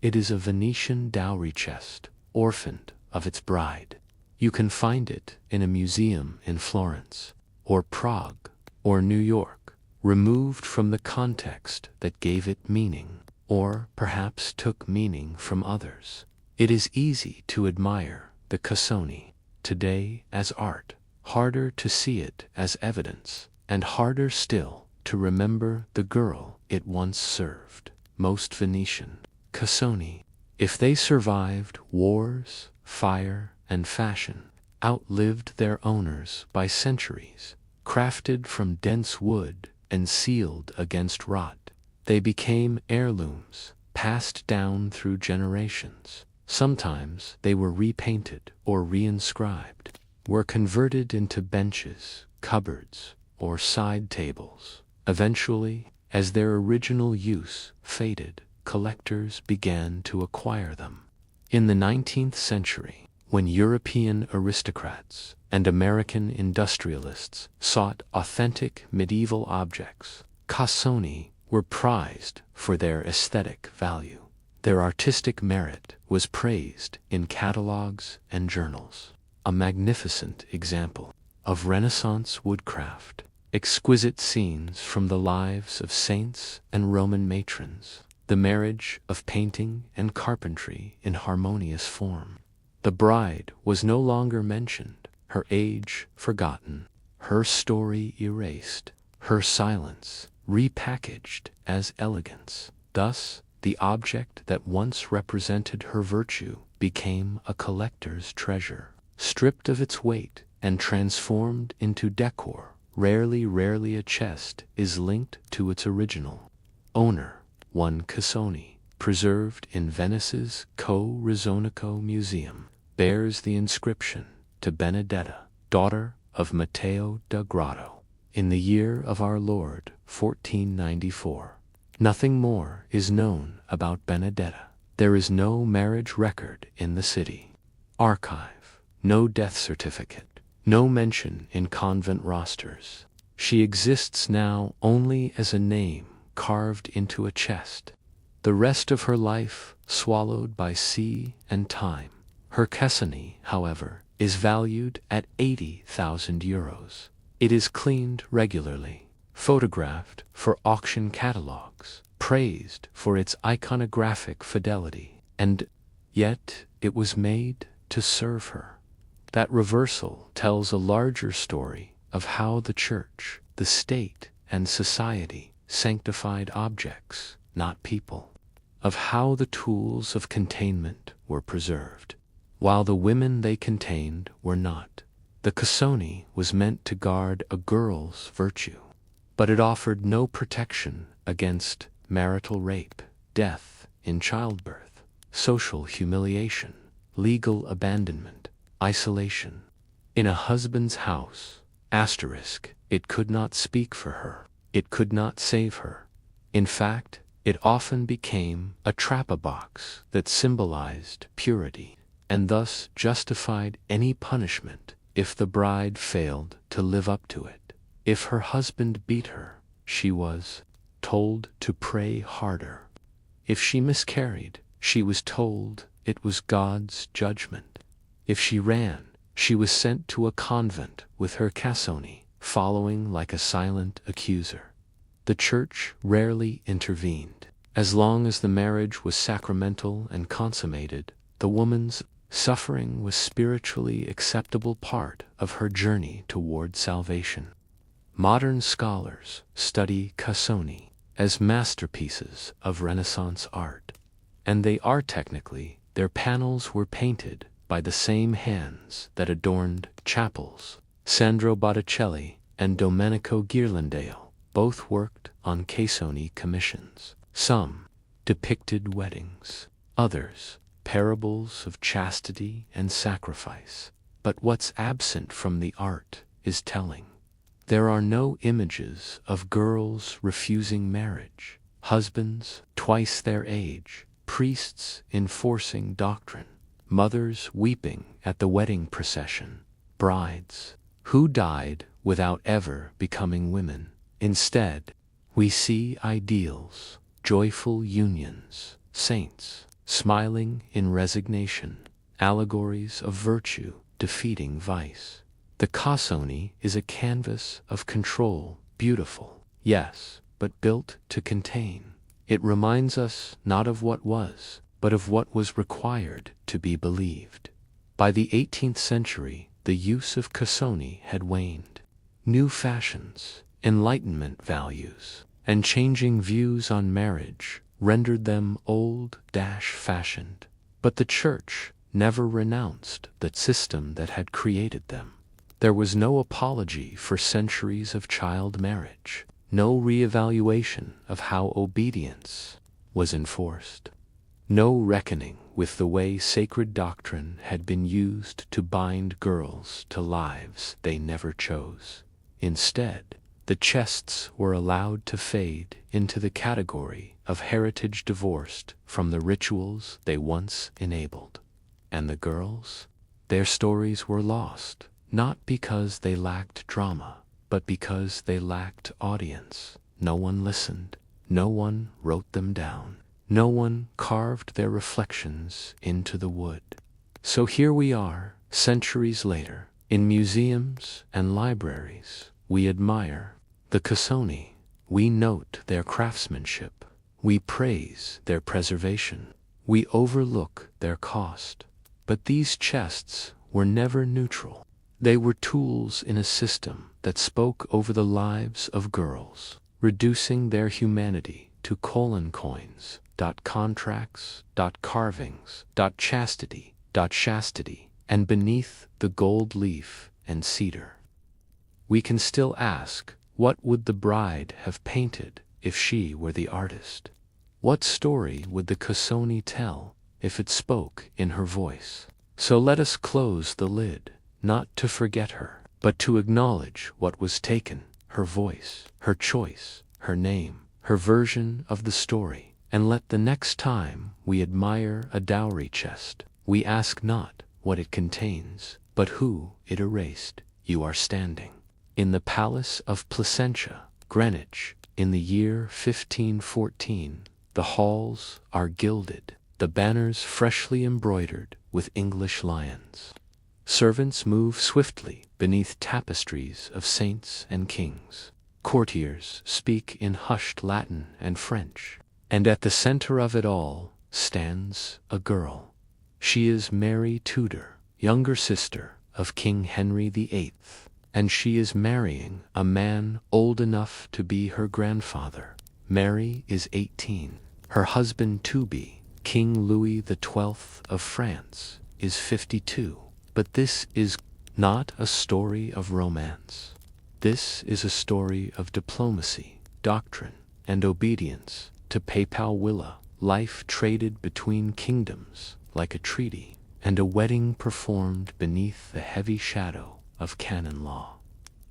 It is a Venetian dowry chest, orphaned of its bride. You can find it in a museum in Florence, or Prague, or New York, removed from the context that gave it meaning, or perhaps took meaning from others. It is easy to admire the Cassoni today as art, harder to see it as evidence, and harder still to remember the girl it once served. Most Venetian Cassoni, if they survived wars, fire, and fashion, outlived their owners by centuries. Crafted from dense wood and sealed against rot, they became heirlooms, passed down through generations. Sometimes they were repainted or reinscribed, were converted into benches, cupboards, or side tables. Eventually, as their original use faded, collectors began to acquire them. In the 19th century, when European aristocrats and American industrialists sought authentic medieval objects, Cassoni were prized for their aesthetic value. Their artistic merit was praised in catalogs and journals. A magnificent example of Renaissance woodcraft, exquisite scenes from the lives of saints and Roman matrons, the marriage of painting and carpentry in harmonious form. The bride was no longer mentioned, her age forgotten, her story erased, her silence repackaged as elegance. Thus, the object that once represented her virtue became a collector's treasure, stripped of its weight and transformed into decor. Rarely a chest is linked to its original owner. One Cassoni, preserved in Venice's Co-Rizzonico Museum, bears the inscription, "To Benedetta, daughter of Matteo da Grotto, in the year of our Lord 1494. Nothing more is known about Benedetta. There is no marriage record in the city archive, no death certificate, no mention in convent rosters. She exists now only as a name carved into a chest. The rest of her life swallowed by sea and time. Her Cassoni, however, is valued at 80,000 euros. It is cleaned regularly, photographed for auction catalogs, praised for its iconographic fidelity, and yet it was made to serve her. That reversal tells a larger story of how the church, the state, and society sanctified objects, not people, of how the tools of containment were preserved, while the women they contained were not. The Cassoni was meant to guard a girl's virtue, but it offered no protection against marital rape, death in childbirth, social humiliation, legal abandonment, isolation. In a husband's house, it could not speak for her. It could not save her. In fact, it often became a trap-a-box that symbolized purity, and thus justified any punishment if the bride failed to live up to it. If her husband beat her, she was told to pray harder. If she miscarried, she was told it was God's judgment. If she ran, she was sent to a convent with her Cassoni following like a silent accuser. The church rarely intervened. As long as the marriage was sacramental and consummated, the woman's suffering was spiritually acceptable part of her journey toward salvation. Modern scholars study Cassoni as masterpieces of Renaissance art, and they are technically. Their panels were painted by the same hands that adorned chapels. Sandro Botticelli and Domenico Ghirlandaio both worked on Cassoni commissions. Some depicted weddings, others parables of chastity and sacrifice. But what's absent from the art is telling. There are no images of girls refusing marriage, husbands twice their age, priests enforcing doctrine, mothers weeping at the wedding procession, brides who died without ever becoming women. Instead, we see ideals, joyful unions, saints smiling in resignation, allegories of virtue defeating vice. The Cassoni is a canvas of control, beautiful, yes, but built to contain. It reminds us not of what was, but of what was required to be believed. By the 18th century, the use of Cassoni had waned. New fashions, Enlightenment values, and changing views on marriage rendered them old-fashioned. But the Church never renounced the system that had created them. There was no apology for centuries of child marriage, no reevaluation of how obedience was enforced, no reckoning with the way sacred doctrine had been used to bind girls to lives they never chose. Instead, the chests were allowed to fade into the category of heritage divorced from the rituals they once enabled. And the girls? Their stories were lost, not because they lacked drama, but because they lacked audience. No one listened, no one wrote them down, no one carved their reflections into the wood. So here we are, centuries later, in museums and libraries. We admire the Cassoni, we note their craftsmanship, we praise their preservation, we overlook their cost. But these chests were never neutral. They were tools in a system that spoke over the lives of girls, reducing their humanity to coins, contracts, carvings, chastity, and beneath the gold leaf and cedar. We can still ask, what would the bride have painted if she were the artist? What story would the Cassoni tell if it spoke in her voice? So let us close the lid, not to forget her, but to acknowledge what was taken, her voice, her choice, her name, her version of the story, and let the next time we admire a dowry chest, we ask not what it contains, but who it erased. You are standing in the Palace of Placentia, Greenwich, in the year 1514. The halls are gilded, the banners freshly embroidered with English lions. Servants move swiftly beneath tapestries of saints and kings. Courtiers speak in hushed Latin and French. And at the center of it all stands a girl. She is Mary Tudor, younger sister of King Henry VIII, and she is marrying a man old enough to be her grandfather. Mary is 18. Her husband-to-be, King Louis XII of France, is 52. But this is not a story of romance. This is a story of diplomacy, doctrine, and obedience to papal willa, life traded between kingdoms like a treaty, and a wedding performed beneath the heavy shadow of canon law.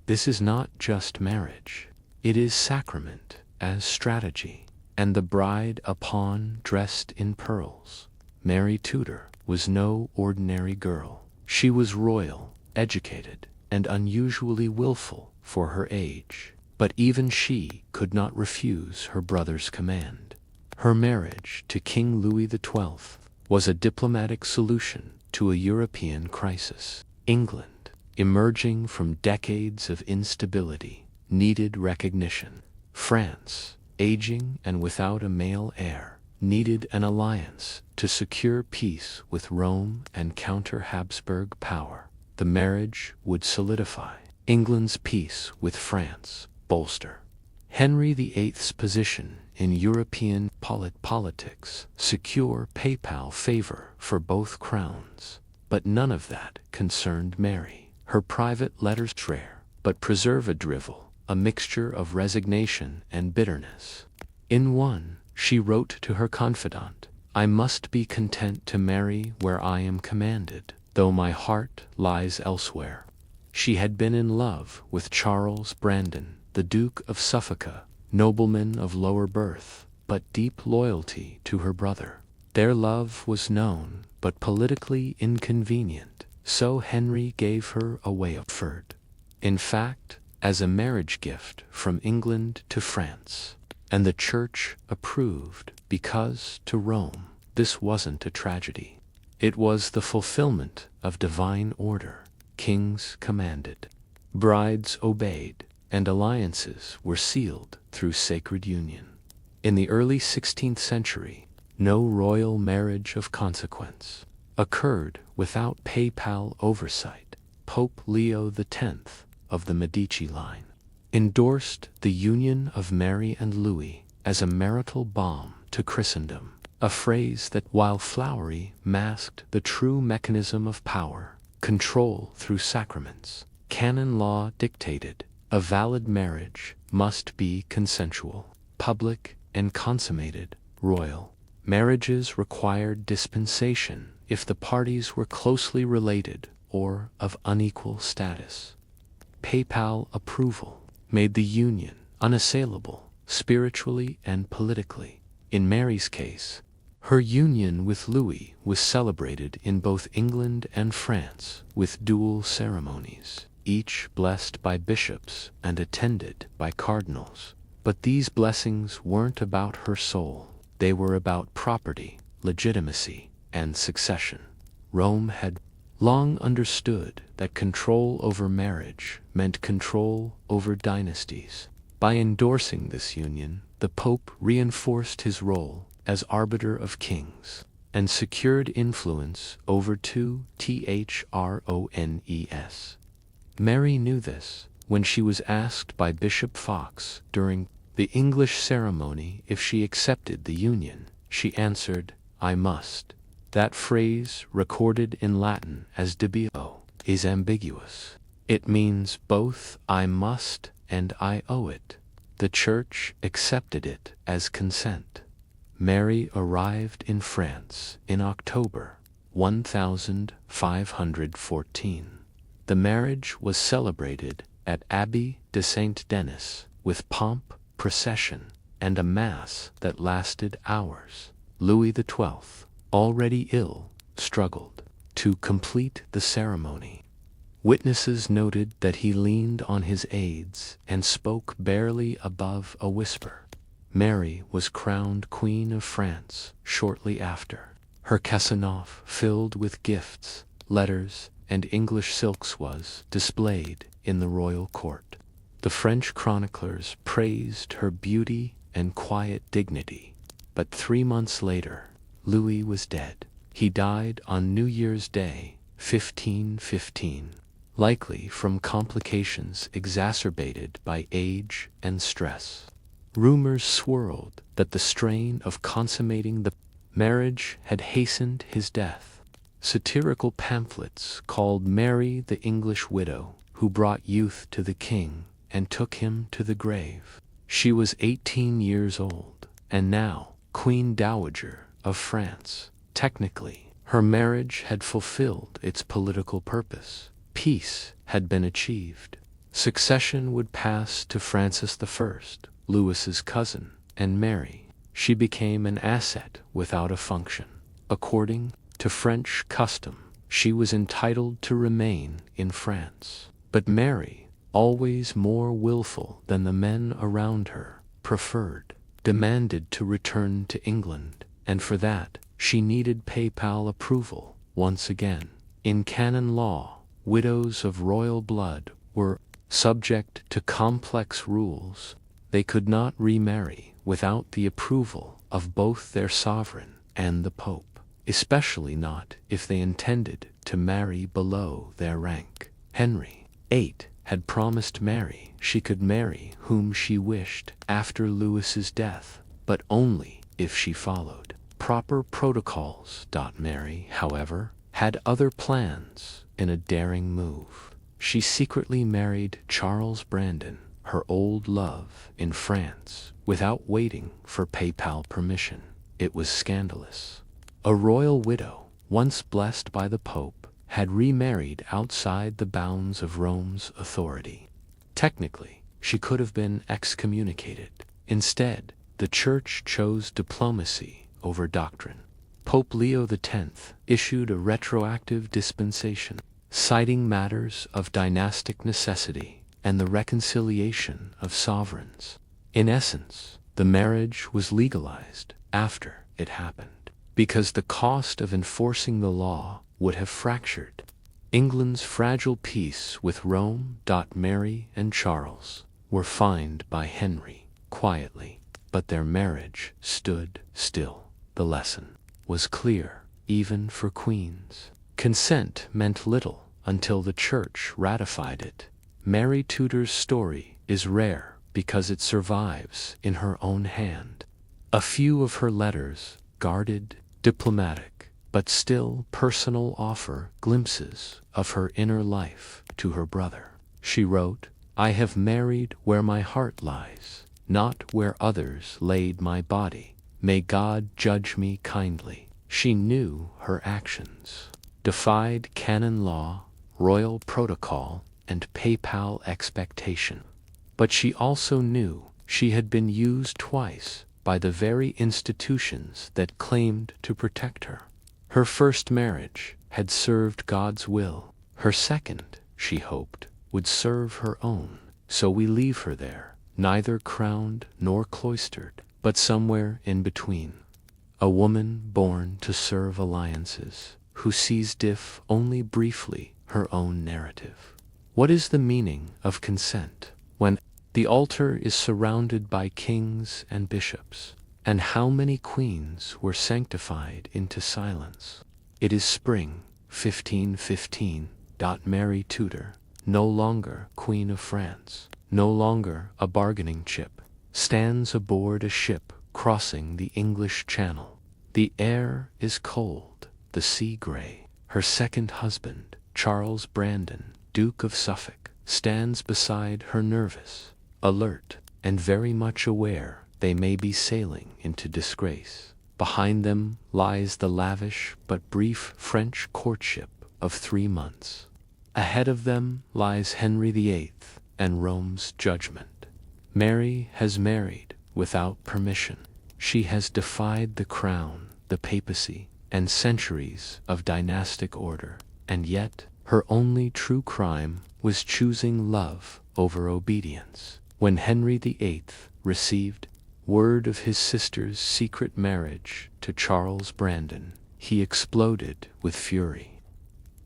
This is not just marriage. It is sacrament as strategy, and the bride a pawn dressed in pearls. Mary Tudor was no ordinary girl. She was royal, educated, and unusually willful for her age, but even she could not refuse her brother's command. Her marriage to King Louis XII was a diplomatic solution to a European crisis. England, emerging from decades of instability, needed recognition. France, aging and without a male heir, needed an alliance to secure peace with Rome and counter Habsburg power. The marriage would solidify England's peace with France, bolster Henry VIII's position in European politics, secure papal favor for both crowns. But none of that concerned Mary. Her private letters rare, but preserve a drivel, a mixture of resignation and bitterness. In one, she wrote to her confidant, "I must be content to marry where I am commanded, though my heart lies elsewhere." She had been in love with Charles Brandon, the Duke of Suffolk, nobleman of lower birth, but deep loyalty to her brother. Their love was known, but politically inconvenient, so Henry gave her a way offered. In fact, as a marriage gift from England to France. And the Church approved, because to Rome, this wasn't a tragedy. It was the fulfillment of divine order. Kings commanded, brides obeyed, and alliances were sealed through sacred union. In the early 16th century, no royal marriage of consequence occurred without papal oversight. Pope Leo X of the Medici line endorsed the union of Mary and Louis as a marital balm to Christendom, a phrase that, while flowery, masked the true mechanism of power, control through sacraments. Canon law dictated a valid marriage must be consensual, public, and consummated. Royal marriages required dispensation if the parties were closely related or of unequal status. Papal approval made the union unassailable, spiritually and politically. In Mary's case, her union with Louis was celebrated in both England and France with dual ceremonies, each blessed by bishops and attended by cardinals. But these blessings weren't about her soul. They were about property, legitimacy, and succession. Rome had long understood that control over marriage meant control over dynasties. By endorsing this union, the Pope reinforced his role as arbiter of kings and secured influence over two thrones. Mary knew this. When she was asked by Bishop Fox during the English ceremony if she accepted the union, she answered, "I must." That phrase, recorded in Latin as debeo, is ambiguous. It means both I must and I owe it. The Church accepted it as consent. Mary arrived in France in October 1514. The marriage was celebrated at Abbey de Saint-Denis with pomp, procession, and a mass that lasted hours. Louis XII, already ill, struggled to complete the ceremony. Witnesses noted that he leaned on his aides and spoke barely above a whisper. Mary was crowned Queen of France shortly after. Her cassonneuf, filled with gifts, letters, and English silks, was displayed in the royal court. The French chroniclers praised her beauty and quiet dignity. But 3 months later, Louis was dead. He died on New Year's Day, 1515. Likely from complications exacerbated by age and stress. Rumors swirled that the strain of consummating the marriage had hastened his death. Satirical pamphlets called Mary the English widow, who brought youth to the king and took him to the grave. She was 18 years old, and now Queen Dowager of France. Technically, her marriage had fulfilled its political purpose. Peace had been achieved. Succession would pass to Francis I, Louis's cousin, and Mary. She became an asset without a function. According to French custom, she was entitled to remain in France. But Mary, always more willful than the men around her, demanded to return to England, and for that, she needed papal approval once again. In canon law, widows of royal blood were subject to complex rules. They could not remarry without the approval of both their sovereign and the Pope, especially not if they intended to marry below their rank. Henry VIII had promised Mary she could marry whom she wished after Louis's death, but only if she followed proper protocols. Mary, however, had other plans. In a daring move, she secretly married Charles Brandon, her old love, in France, without waiting for papal permission. It was scandalous. A royal widow, once blessed by the Pope, had remarried outside the bounds of Rome's authority. Technically, she could have been excommunicated. Instead, the Church chose diplomacy over doctrine. Pope Leo X issued a retroactive dispensation, citing matters of dynastic necessity and the reconciliation of sovereigns. In essence, the marriage was legalized after it happened, because the cost of enforcing the law would have fractured England's fragile peace with Rome. Mary and Charles were fined by Henry quietly, but their marriage stood still. The lesson was clear, even for queens. Consent meant little until the Church ratified it. Mary Tudor's story is rare because it survives in her own hand. A few of her letters, guarded, diplomatic, but still personal, offer glimpses of her inner life to her brother. She wrote, "I have married where my heart lies, not where others laid my body. May God judge me kindly." She knew her actions defied canon law, royal protocol, and papal expectation. But she also knew she had been used twice by the very institutions that claimed to protect her. Her first marriage had served God's will. Her second, she hoped, would serve her own. So we leave her there, neither crowned nor cloistered, but somewhere in between. A woman born to serve alliances, who sees only briefly her own narrative. What is the meaning of consent when the altar is surrounded by kings and bishops? And how many queens were sanctified into silence? It is spring, 1515. Mary Tudor, no longer Queen of France, no longer a bargaining chip, stands aboard a ship crossing the English Channel. The air is cold, the sea gray. Her second husband, Charles Brandon, Duke of Suffolk, stands beside her, nervous, alert, and very much aware they may be sailing into disgrace. Behind them lies the lavish but brief French courtship of 3 months. Ahead of them lies Henry VIII and Rome's judgment. Mary has married without permission. She has defied the crown, the papacy, and centuries of dynastic order, and yet her only true crime was choosing love over obedience. When Henry VIII received word of his sister's secret marriage to Charles Brandon, he exploded with fury.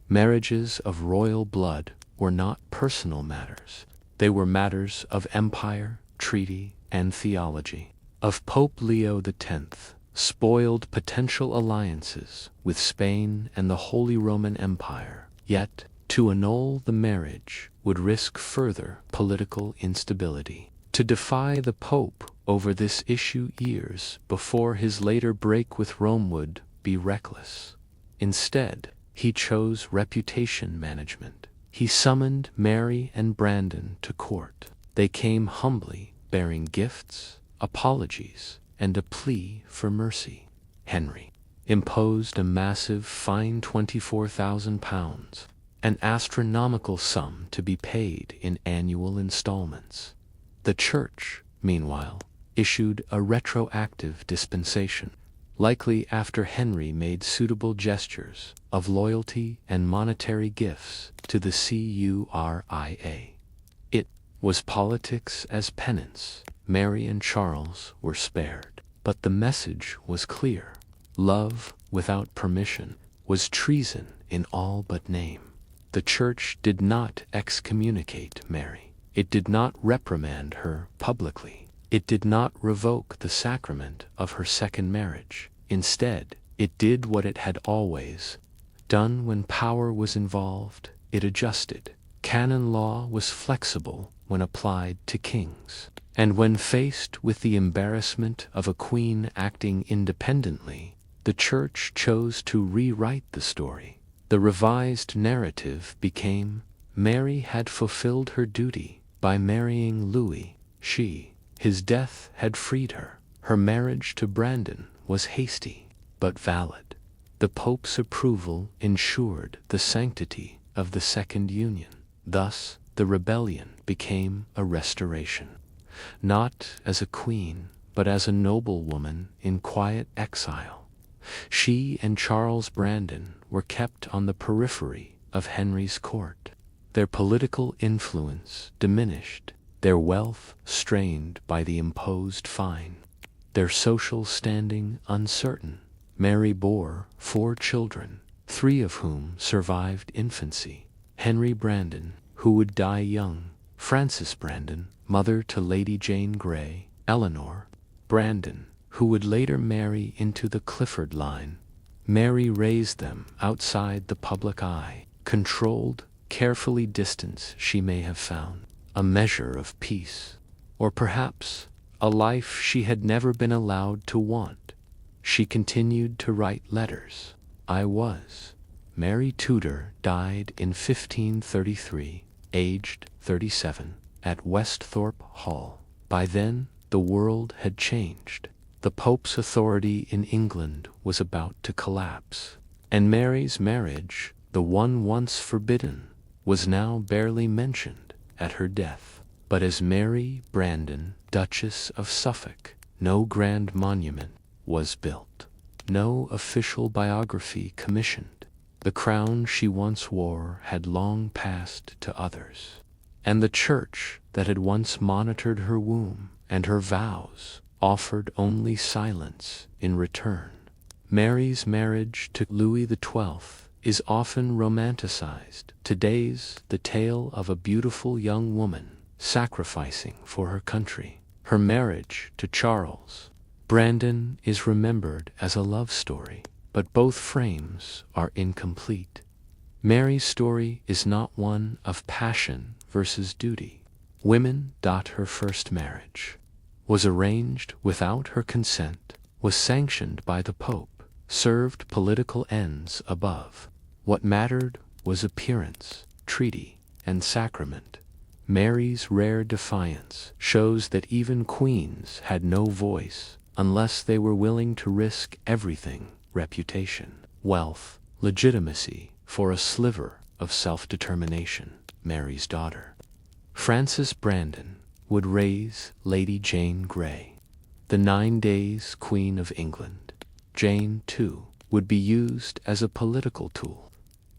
Marriages of royal blood were not personal matters. They were matters of empire, treaty, and theology. Of Pope Leo X, spoiled potential alliances with Spain and the Holy Roman Empire, yet to annul the marriage would risk further political instability. To defy the Pope over this issue years before his later break with Rome would be reckless. Instead, he chose reputation management. He summoned Mary and Brandon to court. They came humbly, bearing gifts, apologies, and a plea for mercy. Henry imposed a massive fine, £24,000, an astronomical sum to be paid in annual installments. The Church, meanwhile, issued a retroactive dispensation, likely after Henry made suitable gestures of loyalty and monetary gifts to the Curia. It was politics as penance. Mary and Charles were spared, but the message was clear. Love without permission was treason in all but name. The Church did not excommunicate Mary. It did not reprimand her publicly. It did not revoke the sacrament of her second marriage. Instead, it did what it had always done when power was involved. It adjusted. Canon law was flexible when applied to kings. And when faced with the embarrassment of a queen acting independently, the Church chose to rewrite the story. The revised narrative became, Mary had fulfilled her duty by marrying Louis. His death had freed her. Her marriage to Brandon was hasty, but valid. The Pope's approval ensured the sanctity of the second union. Thus, the rebellion became a restoration. Not as a queen, but as a noblewoman in quiet exile. She and Charles Brandon were kept on the periphery of Henry's court. Their political influence diminished, their wealth strained by the imposed fine, their social standing uncertain. Mary bore 4 children, 3 of whom survived infancy. Henry Brandon, who would die young, Frances Brandon, mother to Lady Jane Grey, Eleanor Brandon, who would later marry into the Clifford line. Mary raised them outside the public eye, controlled, carefully distanced. She may have found a measure of peace, or perhaps a life she had never been allowed to want. She continued to write letters. I was. Mary Tudor died in 1533, aged 37, at Westhorpe Hall. By then, the world had changed. The Pope's authority in England was about to collapse, and Mary's marriage, the one once forbidden, was now barely mentioned at her death. But as Mary Brandon, Duchess of Suffolk, no grand monument was built, no official biography commissioned. The crown she once wore had long passed to others, and the Church that had once monitored her womb and her vows offered only silence in return. Mary's marriage to Louis XII is often romanticized. Today's the tale of a beautiful young woman sacrificing for her country. Her marriage to Charles Brandon is remembered as a love story, but both frames are incomplete. Mary's story is not one of passion versus duty. Her first marriage was arranged without her consent, was sanctioned by the Pope, served political ends above. What mattered was appearance, treaty, and sacrament. Mary's rare defiance shows that even queens had no voice unless they were willing to risk everything: reputation, wealth, legitimacy, for a sliver of self-determination. Mary's daughter, Frances Brandon, would raise Lady Jane Grey. the 9 Days Queen of England. Jane, too, would be used as a political tool.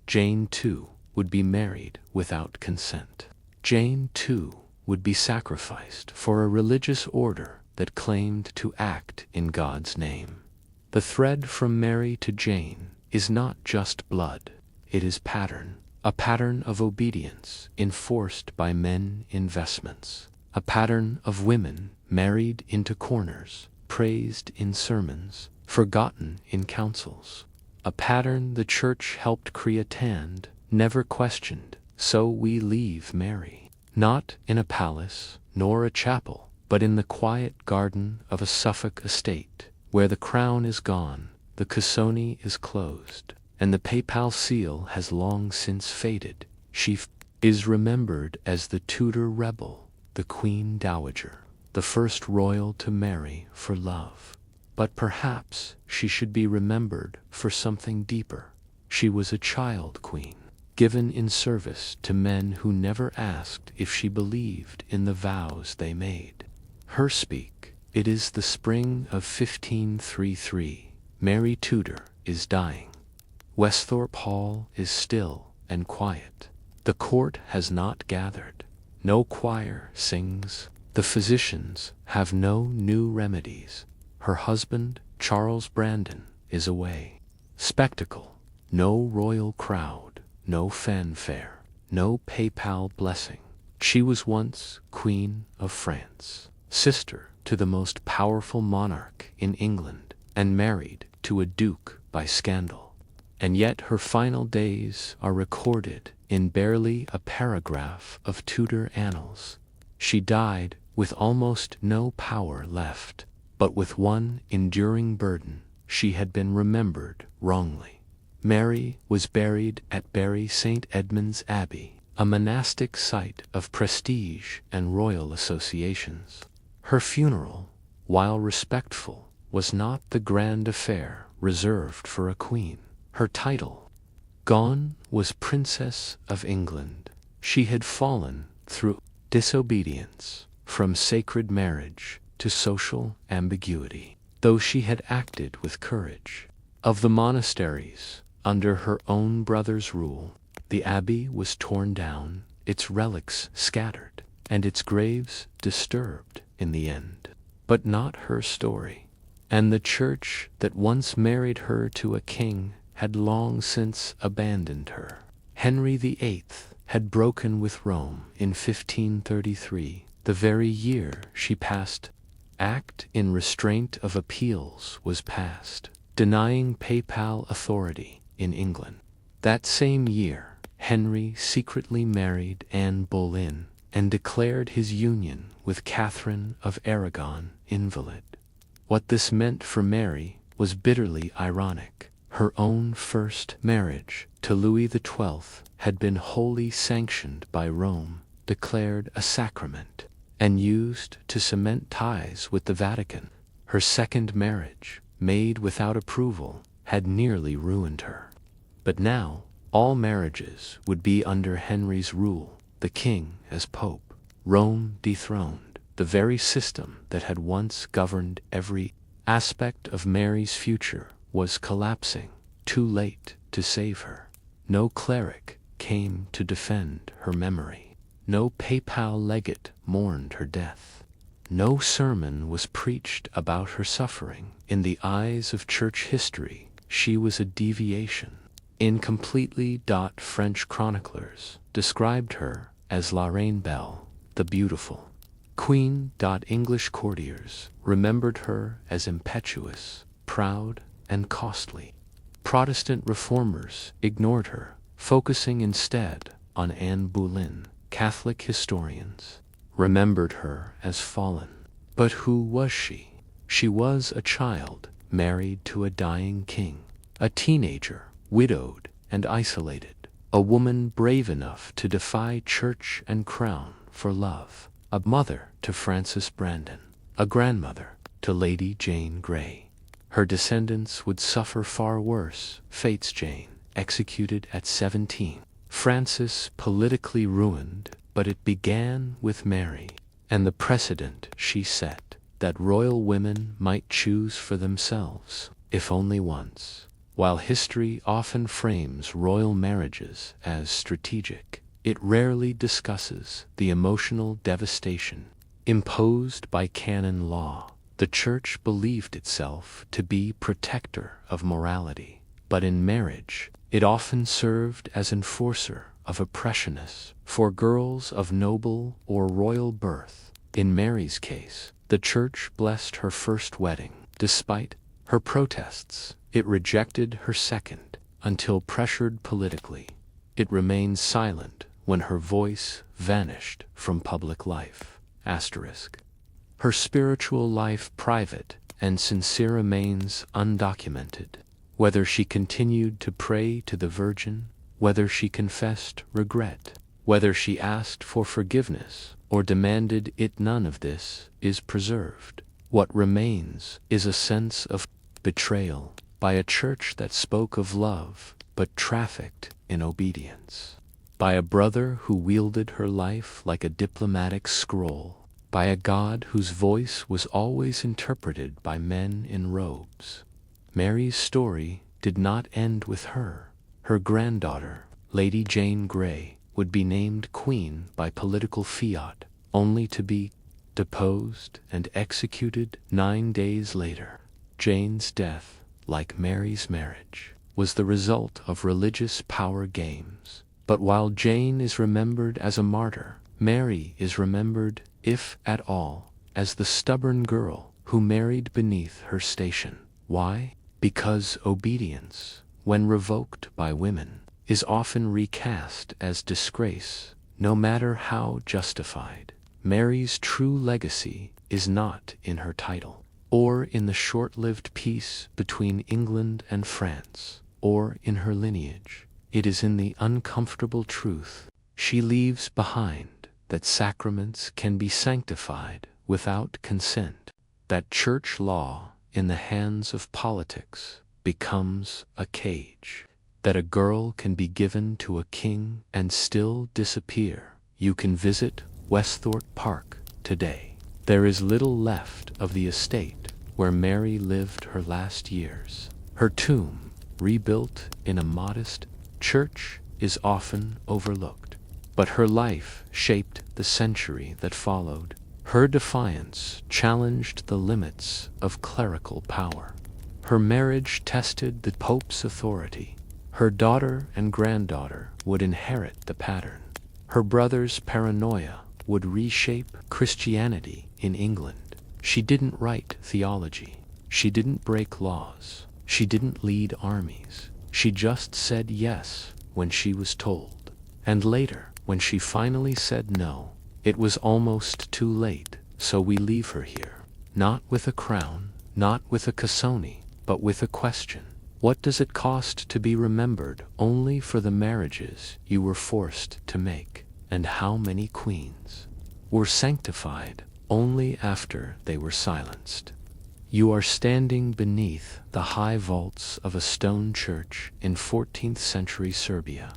Jane, too, would be married without consent. Jane, too, would be sacrificed for a religious order that claimed to act in God's name. The thread from Mary to Jane is not just blood, it is pattern, a pattern of obedience enforced by men investments, a pattern of women married into corners, praised in sermons, forgotten in councils, a pattern the church helped create and never questioned. So we leave Mary, not in a palace nor a chapel, but in the quiet garden of a Suffolk estate, where the crown is gone, the cassone is closed, and the papal seal has long since faded. She is remembered as the Tudor rebel, the Queen Dowager, the first royal to marry for love. But perhaps she should be remembered for something deeper. She was a child queen, given in service to men who never asked if she believed in the vows they made. Her speak, it is the spring of 1533. Mary Tudor is dying. Westhorpe Hall is still and quiet. The court has not gathered. No choir sings. The physicians have no new remedies. Her husband, Charles Brandon, is away. Spectacle, no royal crowd, no fanfare, no papal blessing. She was once Queen of France, sister to the most powerful monarch in England, and married to a duke by scandal. And yet her final days are recorded in barely a paragraph of Tudor annals. She died with almost no power left, but with one enduring burden: she had been remembered wrongly. Mary was buried at Bury St. Edmund's Abbey, a monastic site of prestige and royal associations. Her funeral, while respectful, was not the grand affair reserved for a queen. Her title, gone, was Princess of England. She had fallen through disobedience, from sacred marriage to social ambiguity, though she had acted with courage. Of the monasteries, under her own brother's rule, the abbey was torn down, its relics scattered, and its graves disturbed in the end. But not her story. And the church that once married her to a king had long since abandoned her. Henry VIII had broken with Rome in 1533, the very year she passed. Act in restraint of appeals was passed, denying papal authority in England. That same year, Henry secretly married Anne Boleyn and declared his union with Catherine of Aragon invalid. What this meant for Mary was bitterly ironic. Her own first marriage to Louis XII had been wholly sanctioned by Rome, declared a sacrament, and used to cement ties with the Vatican. Her second marriage, made without approval, had nearly ruined her. But now, all marriages would be under Henry's rule, the king as pope, Rome dethroned. The very system that had once governed every aspect of Mary's future was collapsing. Too late to save her. No cleric came to defend her memory. No papal legate mourned her death. No sermon was preached about her suffering. In the eyes of church history, she was a deviation. Incompletely. French chroniclers described her as La Reine Belle, the beautiful queen. English courtiers remembered her as impetuous, proud, and costly. Protestant reformers ignored her, focusing instead on Anne Boleyn. Catholic historians remembered her as fallen. But who was she? She was a child, married to a dying king, a teenager, widowed and isolated, a woman brave enough to defy church and crown for love, a mother to Francis Brandon, a grandmother to Lady Jane Grey. Her descendants would suffer far worse fates. Jane, executed at 17. Francis, politically ruined, but it began with Mary, and the precedent she set. that royal women might choose for themselves, if only once. While history often frames royal marriages as strategic, it rarely discusses the emotional devastation imposed by canon law. The Church believed itself to be protector of morality, but in marriage, it often served as enforcer of oppressionists for girls of noble or royal birth. In Mary's case, the Church blessed her first wedding. Despite her protests, it rejected her second, until pressured politically. It remained silent when her voice vanished from public life. Her spiritual life private and sincere remains undocumented. Whether she continued to pray to the Virgin, whether she confessed regret, whether she asked for forgiveness or demanded it, none of this is preserved. What remains is a sense of betrayal by a church that spoke of love but trafficked in obedience, by a brother who wielded her life like a diplomatic scroll, by a God whose voice was always interpreted by men in robes. Mary's story did not end with her. Her granddaughter, Lady Jane Grey, would be named queen by political fiat, only to be deposed and executed 9 days later. Jane's death, like Mary's marriage, was the result of religious power games. But while Jane is remembered as a martyr, Mary is remembered, if at all, as the stubborn girl who married beneath her station. Why? Because obedience, when revoked by women, is often recast as disgrace, no matter how justified. Mary's true legacy is not in her title, or in the short-lived peace between England and France, or in her lineage. It is in the uncomfortable truth she leaves behind, that sacraments can be sanctified without consent, that church law in the hands of politics becomes a cage, that a girl can be given to a king and still disappear. You can visit Westhorpe Park today. There is little left of the estate where Mary lived her last years. Her tomb, rebuilt in a modest church, is often overlooked. But her life shaped the century that followed. Her defiance challenged the limits of clerical power. Her marriage tested the Pope's authority. Her daughter and granddaughter would inherit the pattern. Her brother's paranoia would reshape Christianity in England. She didn't write theology. She didn't break laws. She didn't lead armies. She just said yes when she was told. And later, when she finally said no, it was almost too late, so we leave her here. Not with a crown, not with a Cassoni, but with a question. What does it cost to be remembered only for the marriages you were forced to make? And how many queens were sanctified only after they were silenced? You are standing beneath the high vaults of a stone church in 14th century Serbia.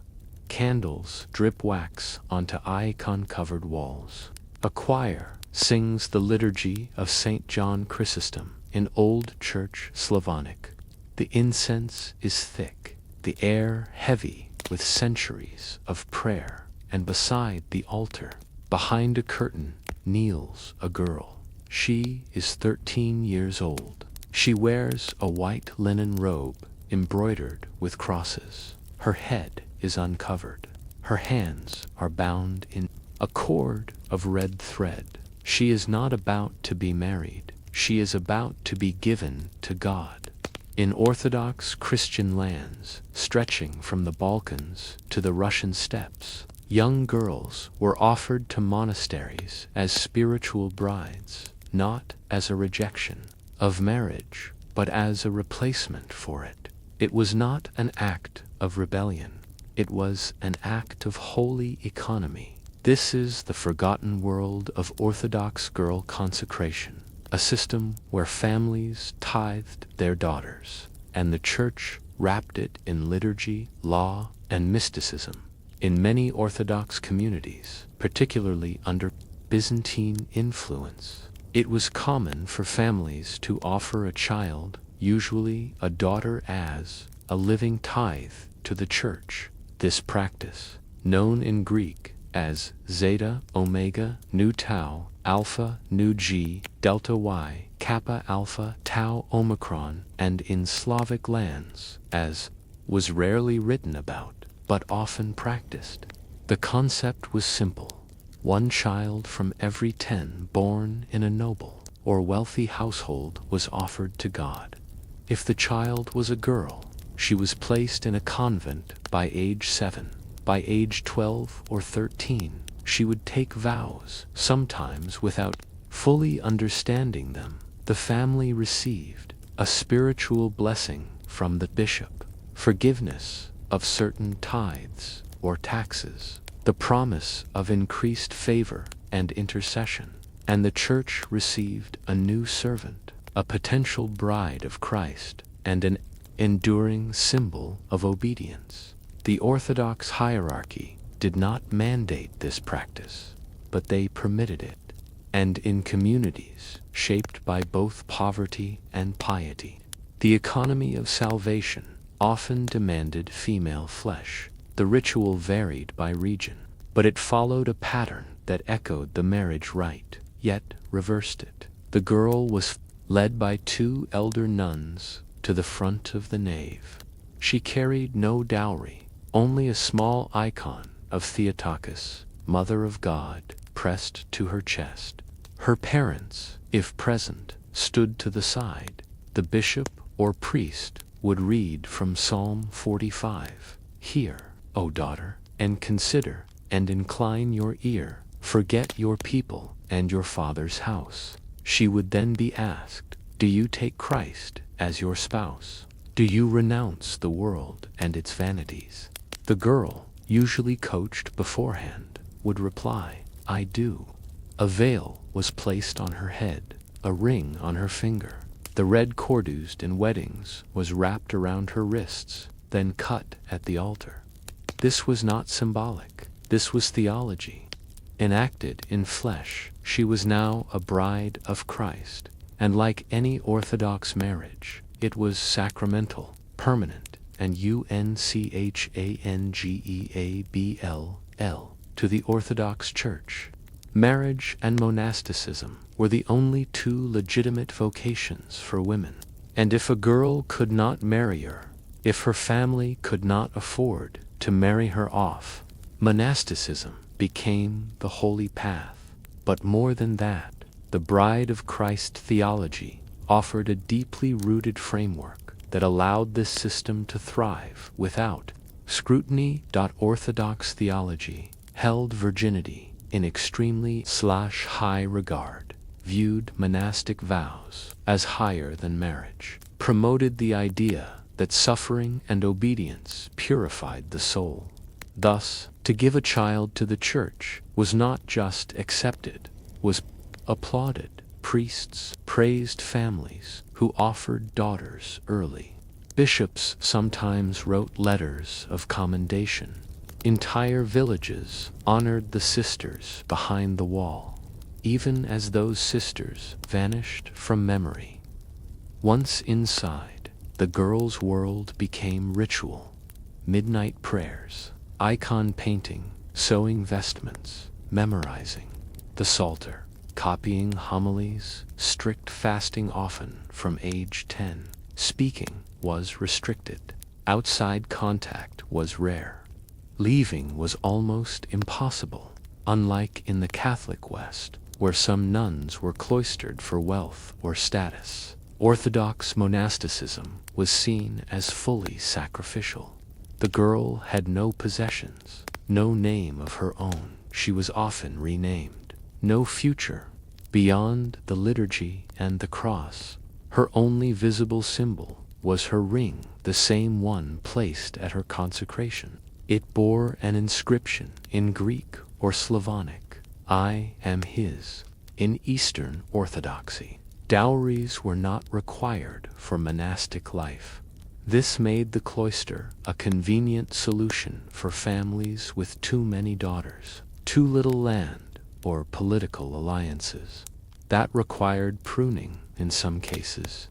Candles drip wax onto icon-covered walls. A choir sings the liturgy of St. John Chrysostom in Old Church Slavonic. The incense is thick, the air heavy with centuries of prayer, and beside the altar, behind a curtain, kneels a girl. She is 13 years old. She wears a white linen robe embroidered with crosses. Her head is uncovered. Her hands are bound in a cord of red thread. She is not about to be married. She is about to be given to God. In Orthodox Christian lands, stretching from the Balkans to the Russian steppes, young girls were offered to monasteries as spiritual brides, not as a rejection of marriage, but as a replacement for it. It was not an act of rebellion. It was an act of holy economy. This is the forgotten world of Orthodox girl consecration, a system where families tithed their daughters, and the Church wrapped it in liturgy, law, and mysticism. In many Orthodox communities, particularly under Byzantine influence, It was common for families to offer a child, usually a daughter, as a living tithe to the church. This practice, known in Greek as zeta, omega, nu tau, alpha, nu g, delta y, kappa alpha, tau omicron, and in Slavic lands as was rarely written about, but often practiced. The concept was simple. One child from every 10 born in a noble or wealthy household was offered to God. If the child was a girl, she was placed in a convent by age 7. By age 12 or 13, she would take vows, sometimes without fully understanding them. The family received a spiritual blessing from the bishop, forgiveness of certain tithes or taxes, the promise of increased favor and intercession, and the church received a new servant, a potential bride of Christ, and an enduring symbol of obedience. The Orthodox hierarchy did not mandate this practice, but they permitted it, and in communities shaped by both poverty and piety, the economy of salvation often demanded female flesh. The ritual varied by region, but it followed a pattern that echoed the marriage rite, yet reversed it. The girl was led by 2 elder nuns to the front of the nave. She carried no dowry, only a small icon of Theotokos, Mother of God, pressed to her chest. Her parents, if present, stood to the side. The bishop or priest would read from Psalm 45. Hear, O daughter, and consider, and incline your ear. Forget your people and your father's house. She would then be asked, do you take Christ as your spouse? Do you renounce the world and its vanities? The girl, usually coached beforehand, would reply, I do. A veil was placed on her head, a ring on her finger. The red cord used in weddings was wrapped around her wrists, then cut at the altar. This was not symbolic. This was theology. Enacted in flesh, she was now a bride of Christ, and like any Orthodox marriage, it was sacramental, permanent, and unchangeable to the Orthodox Church. Marriage and monasticism were the only 2 legitimate vocations for women, and if a girl could not marry her, if her family could not afford to marry her off, monasticism became the holy path. But more than that, the Bride of Christ theology offered a deeply rooted framework that allowed this system to thrive without scrutiny. Orthodox theology held virginity in extremely high regard, viewed monastic vows as higher than marriage, promoted the idea that suffering and obedience purified the soul. Thus, to give a child to the church was not just accepted, was applauded. Priests praised families who offered daughters early. Bishops sometimes wrote letters of commendation. Entire villages honored the sisters behind the wall, even as those sisters vanished from memory. Once inside, the girl's world became ritual. Midnight prayers, icon painting, sewing vestments, memorizing the Psalter, copying homilies, strict fasting often from age 10. Speaking was restricted. Outside contact was rare. Leaving was almost impossible, unlike in the Catholic West, where some nuns were cloistered for wealth or status. Orthodox monasticism was seen as fully sacrificial. The girl had no possessions, no name of her own. She was often renamed. No future beyond the liturgy and the cross. Her only visible symbol was her ring, the same one placed at her consecration. It bore an inscription in Greek or Slavonic, I am his. In Eastern Orthodoxy, dowries were not required for monastic life. This made the cloister a convenient solution for families with too many daughters, too little land, or political alliances. that required pruning in some cases.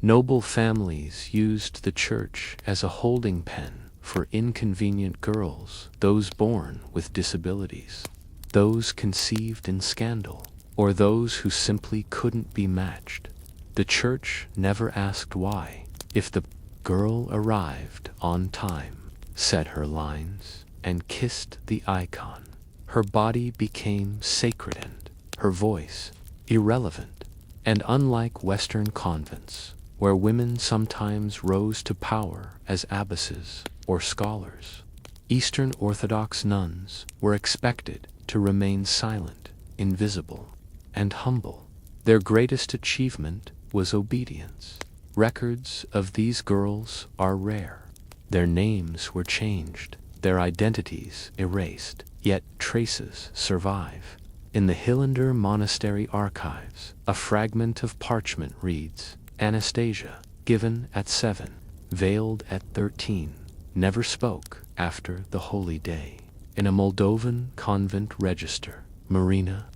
Noble families used the church as a holding pen for inconvenient girls, those born with disabilities, those conceived in scandal, or those who simply couldn't be matched. The church never asked why. If the girl arrived on time, said her lines, and kissed the icon, her body became sacred and her voice irrelevant. And unlike Western convents, where women sometimes rose to power as abbesses or scholars, Eastern Orthodox nuns were expected to remain silent, invisible, and humble. Their greatest achievement was obedience. Records of these girls are rare. Their names were changed, their identities erased, yet traces survive. In the Hillander Monastery archives, a fragment of parchment reads, Anastasia, given at 7, veiled at 13, never spoke after the holy day. In a Moldovan convent register, Marina,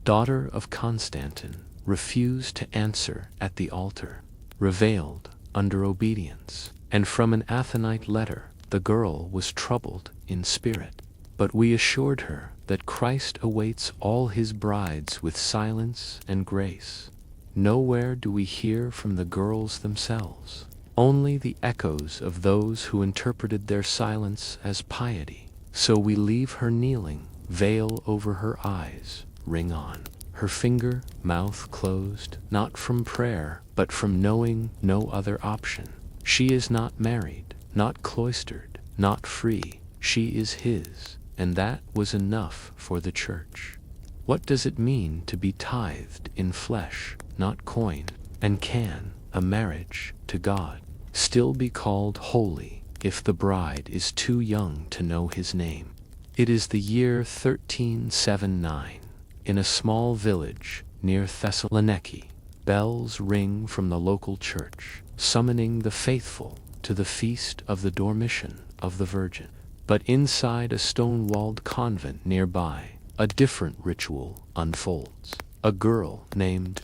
daughter of Constantin, refused to answer at the altar, revealed under obedience. And from an Athonite letter, the girl was troubled in spirit. But we assured her that Christ awaits all his brides with silence and grace. Nowhere do we hear from the girls themselves, only the echoes of those who interpreted their silence as piety. So we leave her kneeling, veil over her eyes, ring on. Her finger, mouth closed, not from prayer, but from knowing no other option. She is not married, not cloistered, not free. She is his, and that was enough for the church. What does it mean to be tithed in flesh, not coin? And can a marriage to God still be called holy if the bride is too young to know his name? It is the year 1379. In a small village near Thessaloniki, bells ring from the local church, summoning the faithful to the feast of the Dormition of the Virgin. But inside a stone-walled convent nearby, a different ritual unfolds. A girl named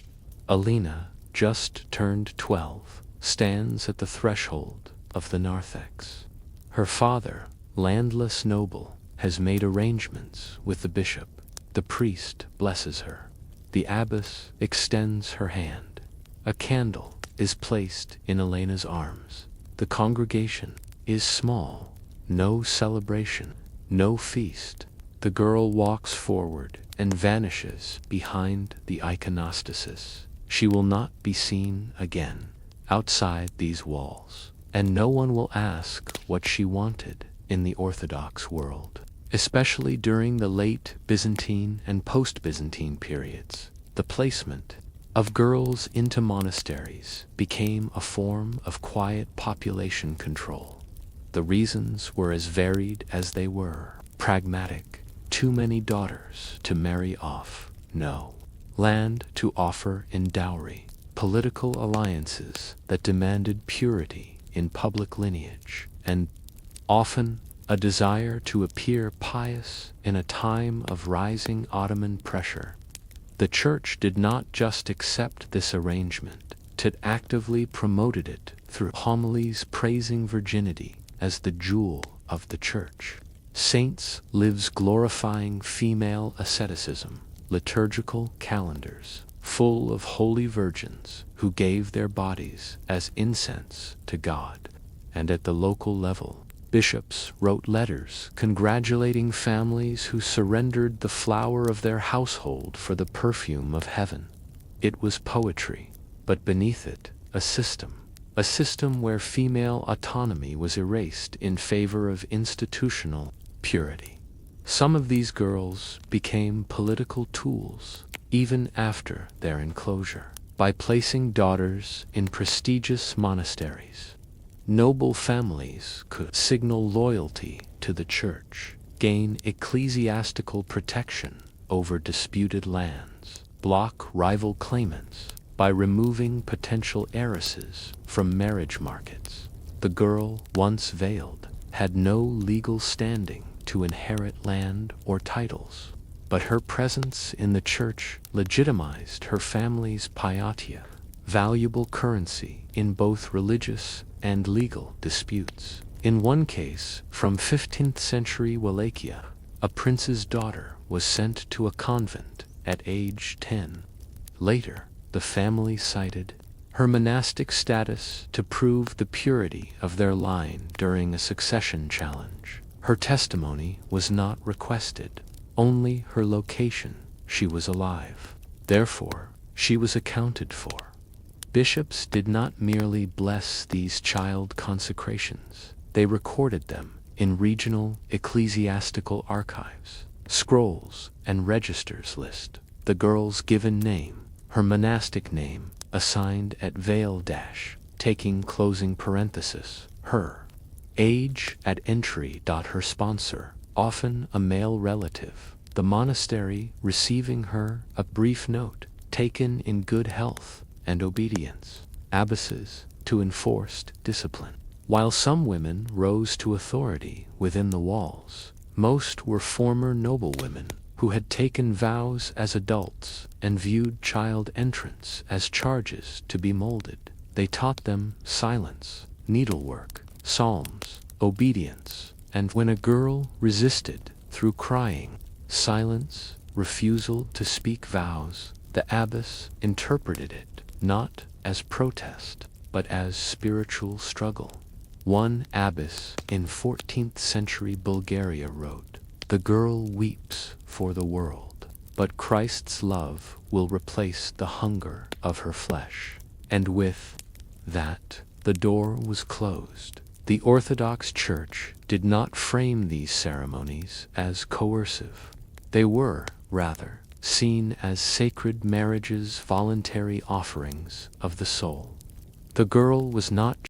Alina, just turned 12, stands at the threshold of the narthex. Her father, landless noble, has made arrangements with the bishop. The priest blesses her. The abbess extends her hand. A candle is placed in Elena's arms. The congregation is small. No celebration, no feast. The girl walks forward and vanishes behind the iconostasis. She will not be seen again outside these walls, and no one will ask what she wanted in the Orthodox world. Especially during the late Byzantine and post-Byzantine periods, the placement of girls into monasteries became a form of quiet population control. The reasons were as varied as they were. Pragmatic, too many daughters to marry off, no land to offer in dowry, political alliances that demanded purity in public lineage, and often a desire to appear pious in a time of rising Ottoman pressure. The Church did not just accept this arrangement, it actively promoted it through homilies praising virginity as the jewel of the Church. Saints' lives glorifying female asceticism, liturgical calendars full of holy virgins who gave their bodies as incense to God. And at the local level, bishops wrote letters congratulating families who surrendered the flower of their household for the perfume of heaven. It was poetry, but beneath it, a system where female autonomy was erased in favor of institutional purity. Some of these girls became political tools even after their enclosure. By placing daughters in prestigious monasteries, noble families could signal loyalty to the Church, gain ecclesiastical protection over disputed lands, block rival claimants by removing potential heiresses from marriage markets. The girl, once veiled, had no legal standing to inherit land or titles. but her presence in the church legitimized her family's piatia, valuable currency in both religious and legal disputes. In one case, from 15th century Wallachia, a prince's daughter was sent to a convent at age 10. Later, the family cited her monastic status to prove the purity of their line during a succession challenge. Her testimony was not requested, only her location. She was alive. Therefore, she was accounted for. Bishops did not merely bless these child consecrations, they recorded them in regional ecclesiastical archives, scrolls, and registers list the girl's given name, her monastic name, assigned at veil dash, taking closing parenthesis, her age at entry. Her sponsor, often a male relative, the monastery receiving her a brief note, taken in good health and obedience, abbesses to enforced discipline. While some women rose to authority within the walls, most were former noblewomen who had taken vows as adults and viewed child entrance as charges to be molded. They taught them silence, needlework, psalms, obedience, and when a girl resisted through crying, silence, refusal to speak vows, the abbess interpreted it not as protest, but as spiritual struggle. One abbess in 14th century Bulgaria wrote, "The girl weeps for the world, but Christ's love will replace the hunger of her flesh." And with that, the door was closed. The Orthodox Church did not frame these ceremonies as coercive. They were, rather, seen as sacred marriages, voluntary offerings of the soul. The girl was not